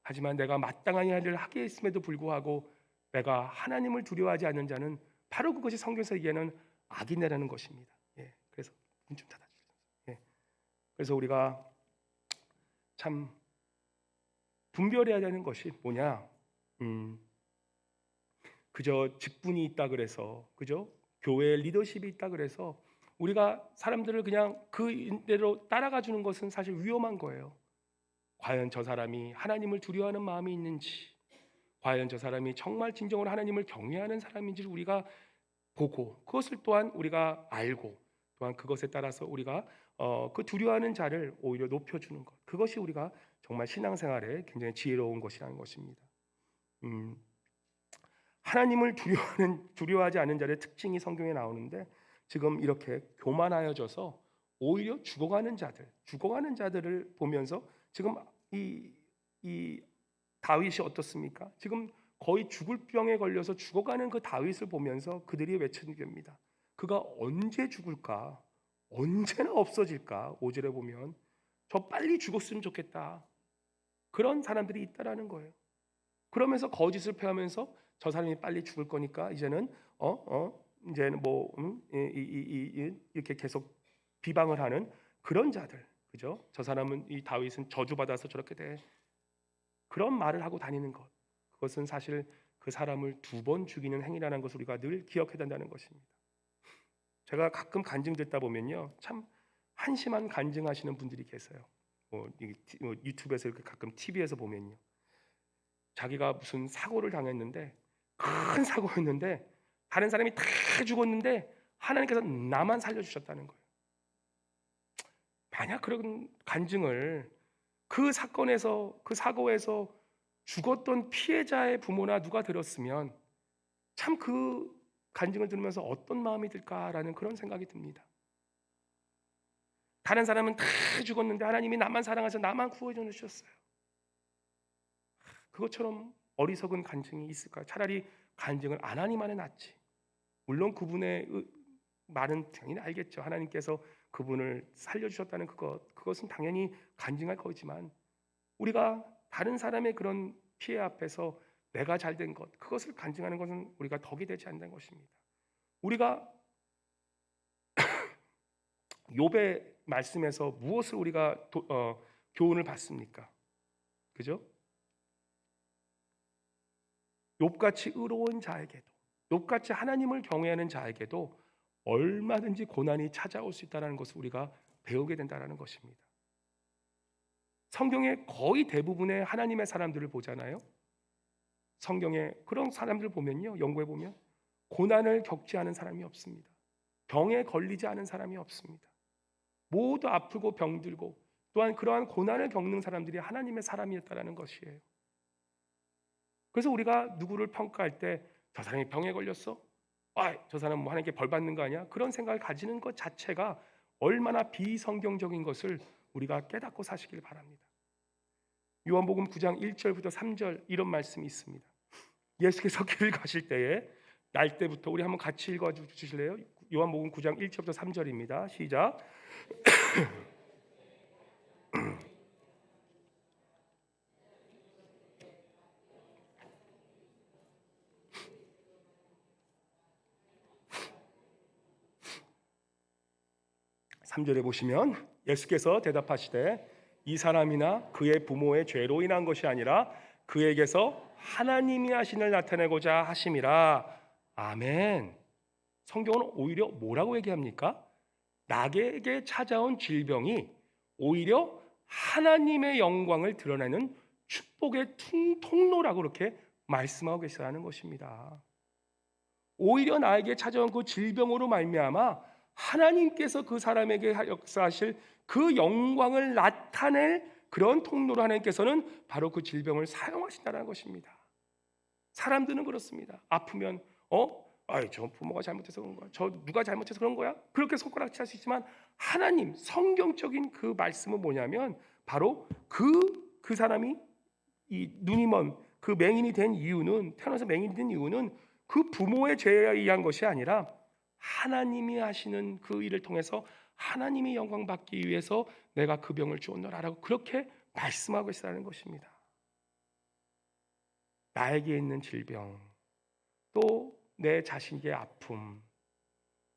하지만 내가 마땅한 일을 하게 했음에도 불구하고 내가 하나님을 두려워하지 않는 자는 바로 그것이 성경에서 얘기하는 악인이라는 것입니다. 예, 그래서 문 좀 닫아주세요. 예, 그래서 우리가 참 분별해야 되는 것이 뭐냐? 그저 직분이 있다 그래서, 그죠? 교회 리더십이 있다 그래서 우리가 사람들을 그냥 그대로 따라가 주는 것은 사실 위험한 거예요. 과연 저 사람이 하나님을 두려워하는 마음이 있는지, 과연 저 사람이 정말 진정으로 하나님을 경외하는 사람인지를 우리가 보고, 그것을 또한 우리가 알고, 또한 그것에 따라서 우리가 그 두려워하는 자를 오히려 높여주는 것, 그것이 우리가 정말 신앙생활에 굉장히 지혜로운 것이라는 것입니다. 음, 하나님을 두려워하지 않는 자의 특징이 성경에 나오는데, 지금 이렇게 교만하여져서 오히려 죽어가는 자들을 보면서 지금 이 다윗이 어떻습니까? 지금 거의 죽을 병에 걸려서 죽어가는 그 다윗을 보면서 그들이 외치는 겁니다. 그가 언제 죽을까? 언제나 없어질까? 5절에 보면 저 빨리 죽었으면 좋겠다. 그런 사람들이 있다라는 거예요. 그러면서 거짓을 펴하면서 저 사람이 빨리 죽을 거니까 이제는 이제는 뭐 이렇게 계속 비방을 하는 그런 자들, 그죠? 저 사람은 이 다윗은 저주받아서 저렇게 돼. 그런 말을 하고 다니는 것. 그것은 사실 그 사람을 두 번 죽이는 행위라는 것을 우리가 늘 기억해야 된다는 것입니다. 제가 가끔 간증 듣다 보면요, 참 한심한 간증하시는 분들이 계세요. 유튜브에서 이렇게 가끔 TV에서 보면요, 자기가 무슨 사고를 당했는데 큰 사고였는데 다른 사람이 다 죽었는데 하나님께서 나만 살려주셨다는 거예요. 만약 그런 간증을 그 사건에서 그 사고에서 죽었던 피해자의 부모나 누가 들었으면 참 그 간증을 들으면서 어떤 마음이 들까라는 그런 생각이 듭니다. 다른 사람은 다 죽었는데 하나님이 나만 사랑하셔서 나만 구원해 주셨어요. 그것처럼 어리석은 간증이 있을까요? 차라리 간증을 안 하니만은 낫지. 물론 그분의 말은 당연히 알겠죠. 하나님께서 그분을 살려주셨다는 그것은 당연히 간증할 거지만 우리가 다른 사람의 그런 피해 앞에서 내가 잘된 것, 그것을 간증하는 것은 우리가 덕이 되지 않는 것입니다. 우리가 욥의 말씀에서 무엇을 우리가 교훈을 받습니까? 그죠? 욥같이 의로운 자에게도, 욥같이 하나님을 경외하는 자에게도 얼마든지 고난이 찾아올 수 있다는 것을 우리가 배우게 된다는 것입니다. 성경의 거의 대부분의 하나님의 사람들을 보잖아요. 성경에 그런 사람들 보면요, 연구해 보면 고난을 겪지 않은 사람이 없습니다. 병에 걸리지 않은 사람이 없습니다. 모두 아프고 병들고 또한 그러한 고난을 겪는 사람들이 하나님의 사람이었다라는 것이에요. 그래서 우리가 누구를 평가할 때 저 사람이 병에 걸렸어? 저 사람 뭐 하나님께 벌 받는 거 아니야? 그런 생각을 가지는 것 자체가 얼마나 비성경적인 것을 우리가 깨닫고 사시길 바랍니다. 요한복음 9장 1절부터 3절 이런 말씀이 있습니다. 예수께서 길을 가실 때에 날 때부터 우리 한번 같이 읽어 주실래요? 요한복음 9장 1절부터 3절입니다. 시작. 3절에 보시면 예수께서 대답하시되 이 사람이나 그의 부모의 죄로 인한 것이 아니라 그에게서 하나님이 하신을 나타내고자 하심이라. 아멘. 성경은 오히려 뭐라고 얘기합니까? 나에게 찾아온 질병이 오히려 하나님의 영광을 드러내는 축복의 통로라고 그렇게 말씀하고 계시다는 것입니다. 오히려 나에게 찾아온 그 질병으로 말미암아 하나님께서 그 사람에게 역사하실 그 영광을 나타낼 그런 통로로 하나님께서는 바로 그 질병을 사용하신다는 것입니다. 사람들은 그렇습니다. 아프면 저 부모가 잘못해서 그런 거야. 저 누가 잘못해서 그런 거야? 그렇게 손가락질할 수 있지만 하나님 성경적인 그 말씀은 뭐냐면 바로 그 사람이 이 눈이 먼 그 맹인이 된 이유는 태어나서 맹인이 된 이유는 그 부모의 죄에 의한 것이 아니라 하나님이 하시는 그 일을 통해서 하나님이 영광 받기 위해서 내가 그 병을 주었노라라고 그렇게 말씀하고 있다는 것입니다. 나에게 있는 질병, 또 내 자신의 아픔,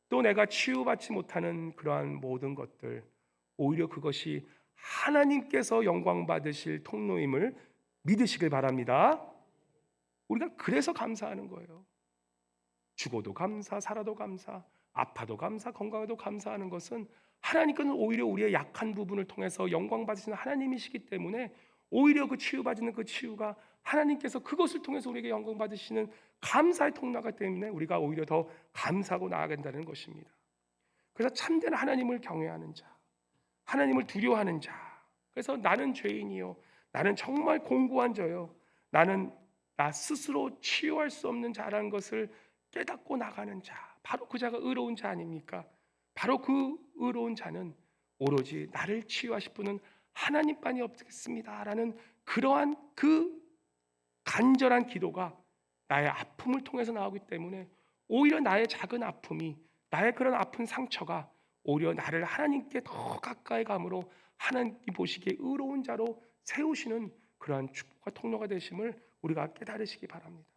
또 내가 치유받지 못하는 그러한 모든 것들, 오히려 그것이 하나님께서 영광 받으실 통로임을 믿으시길 바랍니다. 우리가 그래서 감사하는 거예요. 죽어도 감사, 살아도 감사, 아파도 감사, 건강해도 감사하는 것은 하나님께서는 오히려 우리의 약한 부분을 통해서 영광 받으시는 하나님이시기 때문에 오히려 그 치유받는 그 치유가 하나님께서 그것을 통해서 우리에게 영광 받으시는 감사의 통로가 때문에 우리가 오히려 더 감사하고 나아간다는 것입니다. 그래서 참된 하나님을 경외하는 자, 하나님을 두려워하는 자. 그래서 나는 죄인이요, 나는 정말 공고한 자요, 나는 나 스스로 치유할 수 없는 자라는 것을 깨닫고 나가는 자, 바로 그 자가 의로운 자 아닙니까? 바로 그 의로운 자는 오로지 나를 치유하실 분은 하나님만이 없겠습니다라는 그러한 그 간절한 기도가 나의 아픔을 통해서 나오기 때문에 오히려 나의 작은 아픔이, 나의 그런 아픈 상처가 오히려 나를 하나님께 더 가까이 감으로 하나님이 보시기에 의로운 자로 세우시는 그러한 축복과 통로가 되심을 우리가 깨달으시기 바랍니다.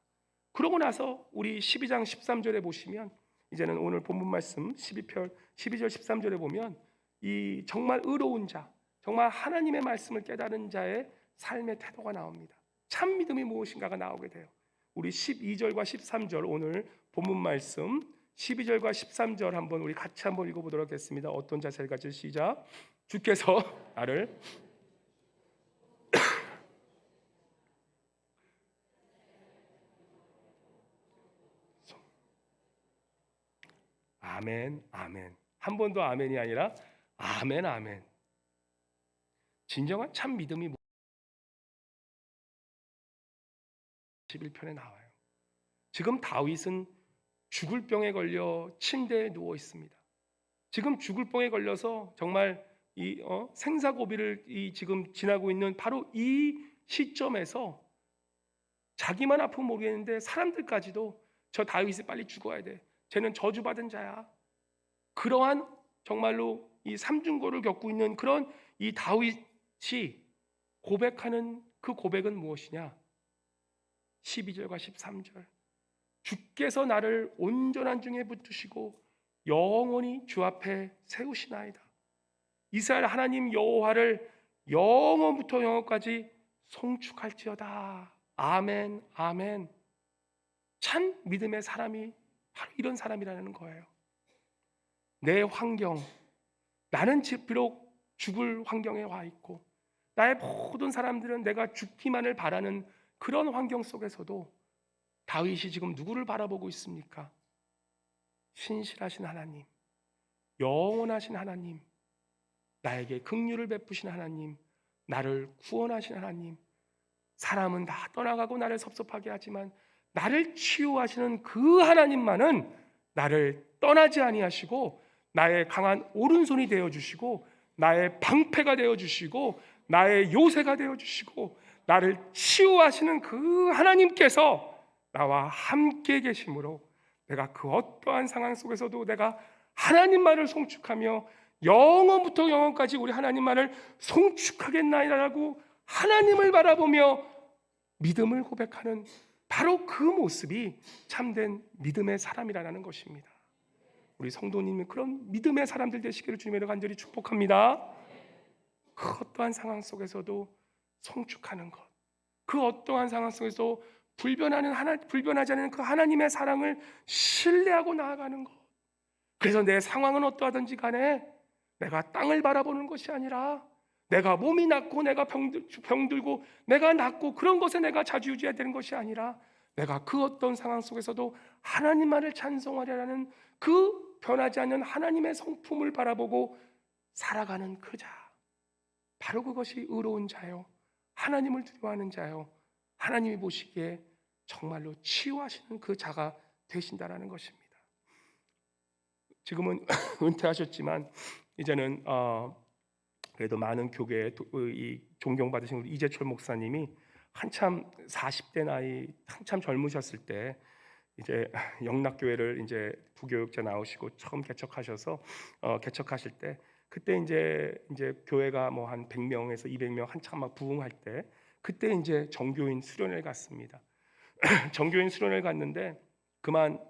그러고 나서 우리 12장 13절에 보시면 이제는 오늘 본문 말씀 12절 13절에 보면 이 정말 의로운 자, 정말 하나님의 말씀을 깨달은 자의 삶의 태도가 나옵니다. 참 믿음이 무엇인가가 나오게 돼요. 우리 12절과 13절 오늘 본문 말씀 12절과 13절 한번 우리 같이 한번 읽어보도록 하겠습니다. 어떤 자세를 가질 시작. 주께서 나를 아멘 아멘 한 번 더 아멘이 아니라 아멘 아멘. 진정한 참 믿음이 11편에 나와요. 지금 다윗은 죽을 병에 걸려 침대에 누워 있습니다. 지금 죽을 병에 걸려서 정말 이 생사고비를 지금 지나고 있는 바로 이 시점에서 자기만 아프면 모르겠는데 사람들까지도 저 다윗이 빨리 죽어야 돼. 쟤는 저주받은 자야. 그러한 정말로 이 삼중고를 겪고 있는 그런 이 다윗이 고백하는 그 고백은 무엇이냐? 12절과 13절. 주께서 나를 온전한 중에 붙드시고 영원히 주 앞에 세우시나이다. 이스라엘 하나님 여호와를 영원부터 영원까지 송축할지어다. 아멘 아멘. 참 믿음의 사람이 바로 이런 사람이라는 거예요. 내 환경, 나는 비록 죽을 환경에 와 있고 나의 모든 사람들은 내가 죽기만을 바라는 그런 환경 속에서도 다윗이 지금 누구를 바라보고 있습니까? 신실하신 하나님, 영원하신 하나님, 나에게 긍휼을 베푸신 하나님, 나를 구원하신 하나님. 사람은 다 떠나가고 나를 섭섭하게 하지만 나를 치유하시는 그 하나님만은 나를 떠나지 아니하시고 나의 강한 오른손이 되어 주시고 나의 방패가 되어 주시고 나의 요새가 되어 주시고 나를 치유하시는 그 하나님께서 나와 함께 계심으로 내가 그 어떠한 상황 속에서도 내가 하나님만을 송축하며 영원부터 영원까지 우리 하나님만을 송축하겠나이다라고 하나님을 바라보며 믿음을 고백하는 바로 그 모습이 참된 믿음의 사람이라는 것입니다. 우리 성도님이 그런 믿음의 사람들 되시기를 주님으로 간절히 축복합니다. 그 어떠한 상황 속에서도 송축하는 것, 그 어떠한 상황 속에서 불변하지 않는 그 하나님의 사랑을 신뢰하고 나아가는 것. 그래서 내 상황은 어떠하든지 간에 내가 땅을 바라보는 것이 아니라 내가 몸이 낫고 내가 병들고 내가 낫고 그런 것에 내가 자주유지해야 되는 것이 아니라 내가 그 어떤 상황 속에서도 하나님만을 찬송하려는 그 변하지 않는 하나님의 성품을 바라보고 살아가는 그 자, 바로 그것이 의로운 자요, 하나님을 두려워하는 자요, 하나님이 보시기에 정말로 치유하시는 그 자가 되신다라는 것입니다. 지금은 은퇴하셨지만 이제는 그래도 많은 교계에 이 존경받으신 우리 이재철 목사님이 한참 40대 나이 한참 젊으셨을 때 이제 영락교회를 이제 부교육자 나오시고 처음 개척하셔서 개척하실 때 그때 이제 교회가 뭐 한 100명에서 200명 한참 막 부흥할 때 그때 이제 정교인 수련회를 갔습니다. 정교인 수련회를 갔는데 그만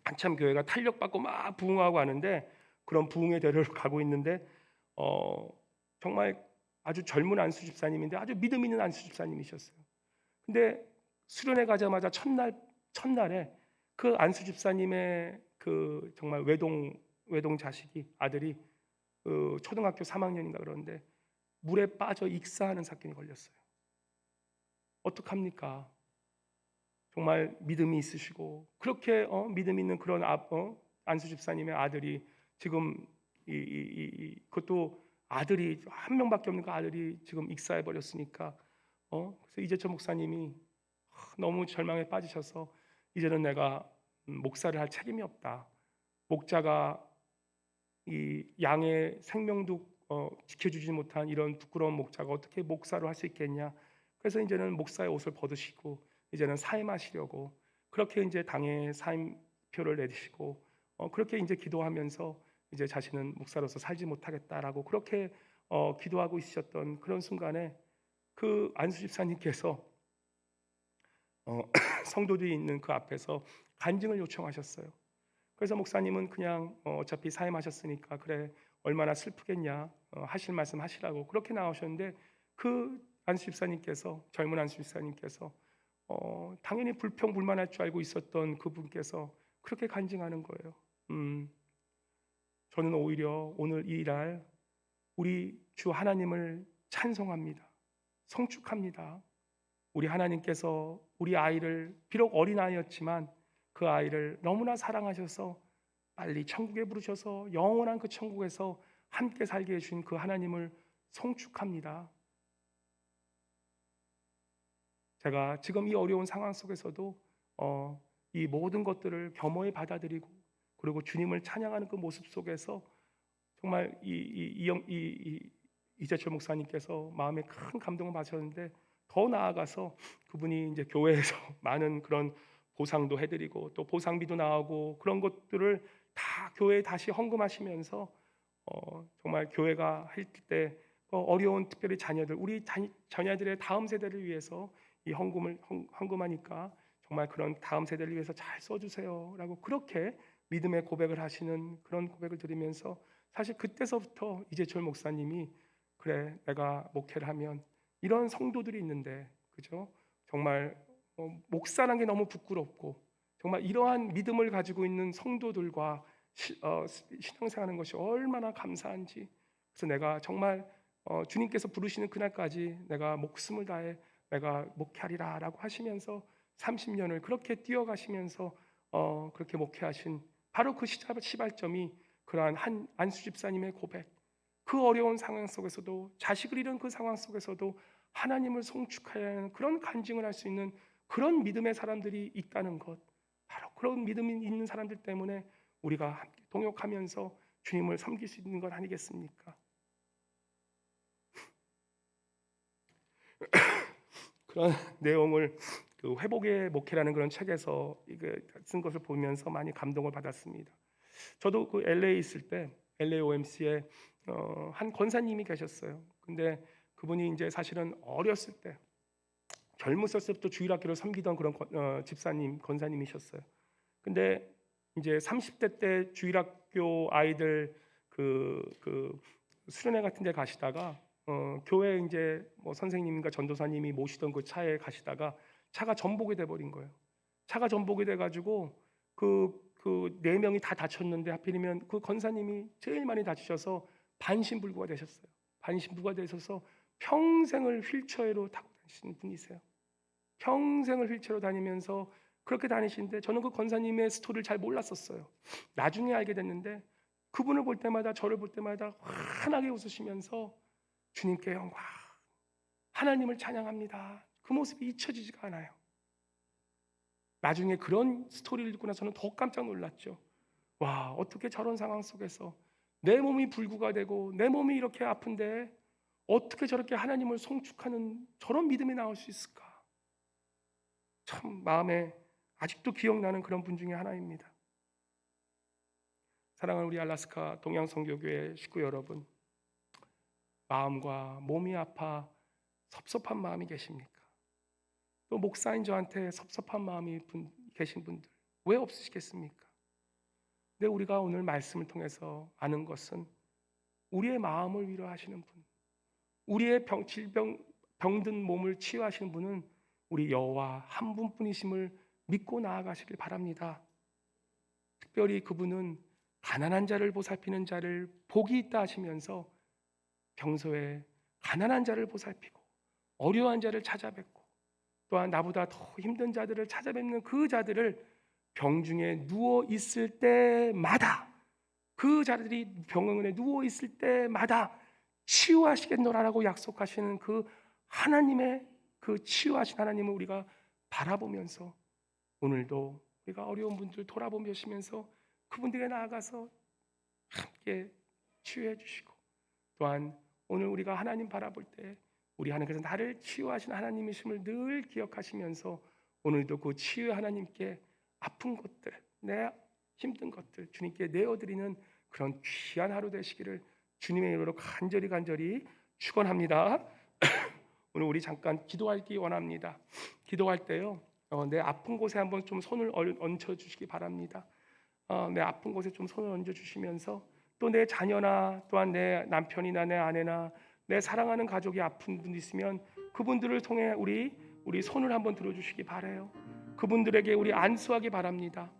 한참 교회가 탄력받고 막 부흥하고 하는데 그런 부흥의 대로를 가고 있는데 정말 아주 젊은 안수 집사님인데 아주 믿음 있는 안수 집사님이셨어요. 근데 수련회 가자마자 첫날에 그 안수 집사님의 그 정말 외동 자식이 아들이 초등학교 3학년인가 그러는데 물에 빠져 익사하는 사건이 걸렸어요. 어떡합니까? 정말 믿음이 있으시고 그렇게 믿음 있는 그런 안수 집사님의 아들이 지금 그것도 아들이 한 명밖에 없는 그 아들이 지금 익사해 버렸으니까 그래서 이재철 목사님이 너무 절망에 빠지셔서 이제는 내가 목사를 할 책임이 없다. 목자가 이 양의 생명도 지켜주지 못한 이런 부끄러운 목자가 어떻게 목사로 할 수 있겠냐. 그래서 이제는 목사의 옷을 벗으시고 이제는 사임하시려고 그렇게 이제 당의 사임표를 내시고 그렇게 이제 기도하면서 이제 자신은 목사로서 살지 못하겠다라고 그렇게 기도하고 있으셨던 그런 순간에 그 안수 집사님께서 어, 성도들이 있는 그 앞에서 간증을 요청하셨어요. 그래서 목사님은 그냥 어차피 사임하셨으니까 그래 얼마나 슬프겠냐 하실 말씀 하시라고 그렇게 나오셨는데 그 안수 집사님께서 젊은 안수 집사님께서 당연히 불평불만할 줄 알고 있었던 그분께서 그렇게 간증하는 거예요. 저는 오히려 오늘 이 날 우리 주 하나님을 찬송합니다. 성축합니다. 우리 하나님께서 우리 아이를 비록 어린아이였지만 그 아이를 너무나 사랑하셔서 빨리 천국에 부르셔서 영원한 그 천국에서 함께 살게 해준 그 하나님을 송축합니다. 제가 지금 이 어려운 상황 속에서도 이 모든 것들을 겸허히 받아들이고 그리고 주님을 찬양하는 그 모습 속에서 정말 이재철 목사님께서 마음에 큰 감동을 받으셨는데 더 나아가서 그분이 이제 교회에서 많은 그런 보상도 해드리고 또 보상비도 나오고 그런 것들을 다 교회에 다시 헌금하시면서 정말 교회가 할 때 어려운 특별히 자녀들 우리 자녀들의 다음 세대를 위해서 이 헌금하니까 정말 그런 다음 세대를 위해서 잘 써주세요라고 그렇게 믿음의 고백을 하시는 그런 고백을 드리면서 사실 그때서부터 이재철 목사님이 그래 내가 목회를 하면 이런 성도들이 있는데 그죠? 정말 목사란 게 너무 부끄럽고 정말 이러한 믿음을 가지고 있는 성도들과 신앙생활하는 것이 얼마나 감사한지 그래서 내가 정말 주님께서 부르시는 그날까지 내가 목숨을 다해 내가 목회하리라라고 하시면서 30년을 그렇게 뛰어가시면서 그렇게 목회하신 바로 그 시발점이 그러한 한 안수 집사님의 고백 그 어려운 상황 속에서도 자식을 잃은 그 상황 속에서도 하나님을 송축해야 하는 그런 간증을 할 수 있는 그런 믿음의 사람들이 있다는 것 바로 그런 믿음이 있는 사람들 때문에 우리가 함께 동역하면서 주님을 섬길 수 있는 것 아니겠습니까? 그런 내용을 그 회복의 목회라는 그런 책에서 쓴 것을 보면서 많이 감동을 받았습니다. 저도 그 LA 있을 때 LAOMC에 한 권사님이 계셨어요. 근데 그분이 이제 사실은 어렸을 때 젊었을 때부터 주일학교를 섬기던 그런 집사님 권사님이셨어요. 근데 이제 30대 때 주일학교 아이들 그 수련회 같은 데 가시다가 교회 이제 뭐 선생님과 전도사님이 모시던 그 차에 가시다가 차가 전복이 돼 버린 거예요. 차가 전복이 돼 가지고 그 네 명이 다 다쳤는데 하필이면 그 권사님이 제일 많이 다치셔서 반신불구가 되셨어요. 반신불구가 되셔서 평생을 휠체어로 타고 다니시는 분이세요. 평생을 휠체어로 다니면서 그렇게 다니시는데 저는 그 권사님의 스토리를 잘 몰랐었어요. 나중에 알게 됐는데 그분을 볼 때마다 저를 볼 때마다 환하게 웃으시면서 주님께 영광, 하나님을 찬양합니다. 그 모습이 잊혀지지가 않아요. 나중에 그런 스토리를 듣고 나서는 더 깜짝 놀랐죠. 와, 어떻게 저런 상황 속에서 내 몸이 불구가 되고 내 몸이 이렇게 아픈데 어떻게 저렇게 하나님을 송축하는 저런 믿음이 나올 수 있을까? 참 마음에 아직도 기억나는 그런 분 중에 하나입니다. 사랑하는 우리 알라스카 동양선교교회 식구 여러분, 마음과 몸이 아파 섭섭한 마음이 계십니까? 또 목사인 저한테 섭섭한 마음이 계신 분들 왜 없으시겠습니까? 근데 우리가 오늘 말씀을 통해서 아는 것은 우리의 마음을 위로하시는 분, 우리의 병든 몸을 치유하시는 분은 우리 여호와 한 분뿐이심을 믿고 나아가시길 바랍니다. 특별히 그분은 가난한 자를 보살피는 자를 복이 있다 하시면서 평소에 가난한 자를 보살피고 어려운 자를 찾아뵙고 또한 나보다 더 힘든 자들을 찾아뵙는 그 자들을 병중에 누워 있을 때마다 그 자들이 병원에 누워 있을 때마다 치유하시겠노라라고 약속하시는 그 하나님의 그 치유하신 하나님을 우리가 바라보면서 오늘도 우리가 어려운 분들 돌아보시면서 그분들에 나아가서 함께 치유해 주시고 또한 오늘 우리가 하나님 바라볼 때 우리 하나님께서 나를 치유하신 하나님이심을 늘 기억하시면서 오늘도 그 치유 하나님께 아픈 것들 내 힘든 것들 주님께 내어드리는 그런 귀한 하루 되시기를 주님의 이름으로 간절히 축원합니다. 오늘 우리 잠깐 기도하기 원합니다. 기도할 때요 내 아픈 곳에 한번 좀 손을 얹혀 주시기 바랍니다. 내 아픈 곳에 좀 손을 얹어 주시면서 또 내 자녀나 또한 내 남편이나 내 아내나 내 사랑하는 가족이 아픈 분 있으면 그분들을 통해 우리 손을 한번 들어 주시기 바라요. 그분들에게 우리 안수하기 바랍니다.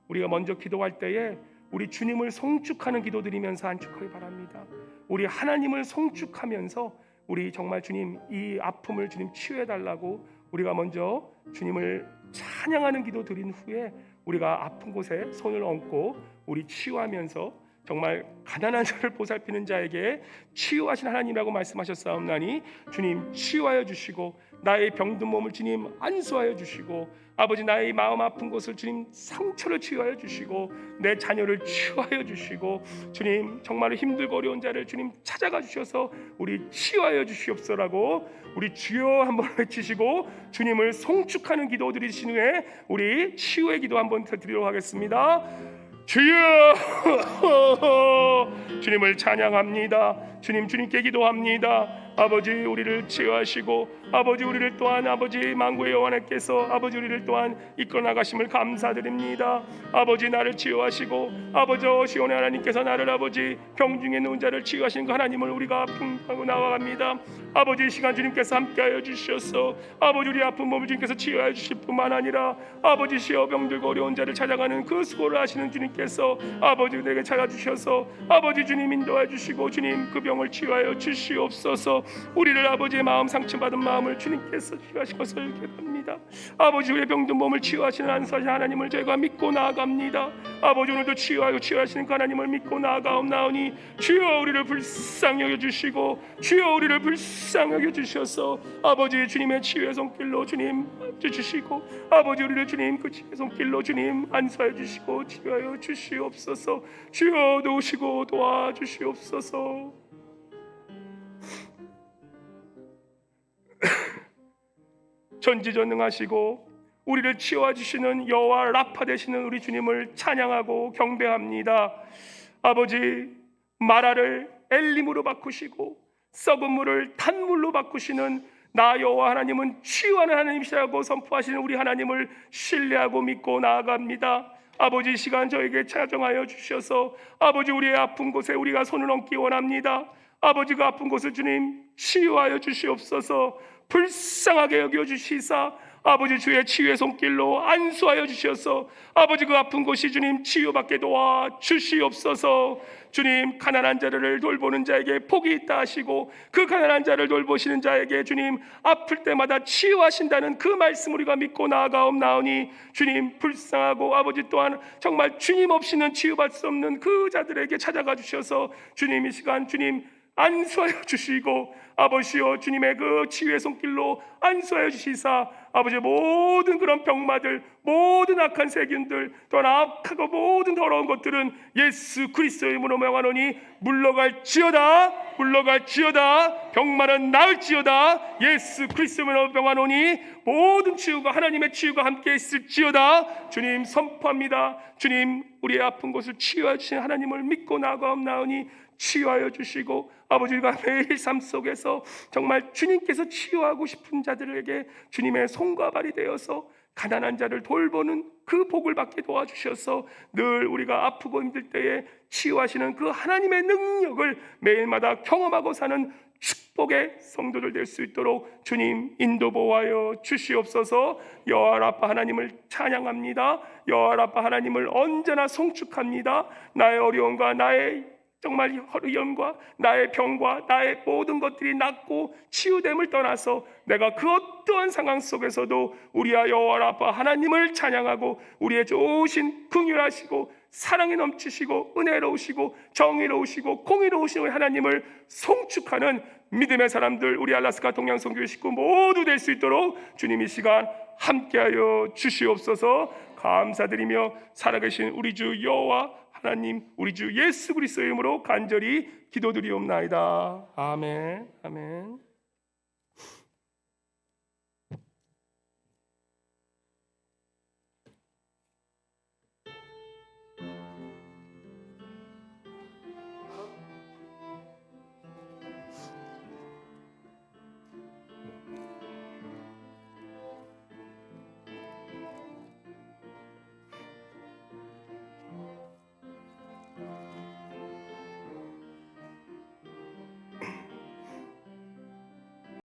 우리가 먼저 기도할 때에 우리 주님을 송축하는 기도 드리면서 안축하기 바랍니다. 우리 하나님을 송축하면서 우리 정말 주님 이 아픔을 주님 치유해 달라고 우리가 먼저 주님을 찬양하는 기도 드린 후에 우리가 아픈 곳에 손을 얹고 우리 치유하면서 정말 가난한 자를 보살피는 자에게 치유하신 하나님이라고 말씀하셨사옵나니 주님 치유하여 주시고 나의 병든 몸을 주님 안수하여 주시고 아버지 나의 마음 아픈 곳을 주님 상처를 치유하여 주시고 내 자녀를 치유하여 주시고 주님 정말 힘들고 어려운 자를 주님 찾아가 주셔서 우리 치유하여 주시옵소라고 우리 주여 한번 외치시고 주님을 송축하는 기도 드리신 후에 우리 치유의 기도 한번 드리도록 하겠습니다. 주여 주님을 찬양합니다. 주님께 기도합니다. 아버지 우리를 치유하시고 아버지 우리를 또한 아버지 만구의 여호와께서 아버지 우리를 또한 이끌어 나가심을 감사드립니다. 아버지 나를 치유하시고 아버지 시온의 하나님께서 나를 아버지 병중에 누운 자를 치유하시는 그 하나님을 우리가 풍성하고 나아갑니다. 아버지 이 시간 주님께서 함께하여 주시옵소서. 아버지 우리 아픈 몸을 주님께서 치유하여 주실 뿐만 아니라 아버지 시어 병들고 어려운 자를 찾아가는 그 수고를 하시는 주님께서 아버지 내게 찾아주셔서 아버지 주님 인도해 주시고 주님 그 병을 치유하여 주시옵소서. 우리를 아버지의 마음 상처받은 마음을 주님께서 치유하신 것을 기도합니다. 아버지 우리의 병든 몸을 치유하시는 안수하신 하나님을 저희가 믿고 나아갑니다. 아버지 오늘도 치유하고 치유하시는 그 하나님을 믿고 나아가옵나오니 주여 우리를 불쌍히 여겨주시고 주여 우리를 불쌍히 여겨주셔서 아버지 주님의 치유의 손길로 주님 주시고 아버지 우리를 주님 그 치유의 손길로 주님 안수하여 주시고 치유하여 주시옵소서. 주여 도우시고 도와주시옵소서. 전지전능하시고 우리를 치유하시는 여호와 라파 되시는 우리 주님을 찬양하고 경배합니다. 아버지 마라를 엘림으로 바꾸시고 썩은 물을 탄물로 바꾸시는 나 여호와 하나님은 치유하는 하나님이시라고 선포하시는 우리 하나님을 신뢰하고 믿고 나아갑니다. 아버지 이 시간 저에게 찾아정하여 주셔서 아버지 우리의 아픈 곳에 우리가 손을 얹기 원합니다. 아버지 그 아픈 곳을 주님 치유하여 주시옵소서. 불쌍하게 여겨주시사 아버지 주의 치유의 손길로 안수하여 주셔서 아버지 그 아픈 곳이 주님 치유받게 도와 주시옵소서. 주님 가난한 자를 돌보는 자에게 복이 있다 하시고 그 가난한 자를 돌보시는 자에게 주님 아플 때마다 치유하신다는 그 말씀 우리가 믿고 나아가옵나오니 주님 불쌍하고 아버지 또한 정말 주님 없이는 치유받을 수 없는 그 자들에게 찾아가 주셔서 주님 이 시간 주님 안수하여 주시고 아버지여 주님의 그 치유의 손길로 안수하여 주시사 아버지 모든 그런 병마들 모든 악한 세균들 또한 악하고 모든 더러운 것들은 예수 그리스도의 이름으로 명하노니 물러갈지어다 병마는 나을지어다 예수 그리스도의 이름으로 명하노니 모든 치유가 하나님의 치유가 함께 있을지어다. 주님 선포합니다. 주님 우리의 아픈 곳을 치유해 주신 하나님을 믿고 나아가옵나오니 치유하여 주시고 아버지가 매일 삶 속에서 정말 주님께서 치유하고 싶은 자들에게 주님의 손과 발이 되어서 가난한 자를 돌보는 그 복을 받게 도와주셔서 늘 우리가 아프고 힘들 때에 치유하시는 그 하나님의 능력을 매일마다 경험하고 사는 축복의 성도들 될 수 있도록 주님 인도 보호하여 주시옵소서. 여호와 라파 하나님을 찬양합니다. 여호와 라파 하나님을 언제나 송축합니다. 나의 어려움과 나의 정말 어려움과 나의 병과 나의 모든 것들이 낫고 치유됨을 떠나서 내가 그 어떠한 상황 속에서도 우리와 여호와 라파 하나님을 찬양하고 우리의 좋으신 긍휼하시고 사랑이 넘치시고 은혜로우시고 정의로우시고 공의로우신 하나님을 송축하는 믿음의 사람들 우리 알라스카 동양선교회 식구 모두 될 수 있도록 주님 이 시간 함께하여 주시옵소서. 감사드리며 살아계신 우리 주 여호와 하나님 우리 주 예수 그리스도의 이름으로 간절히 기도드리옵나이다. 아멘. 아멘.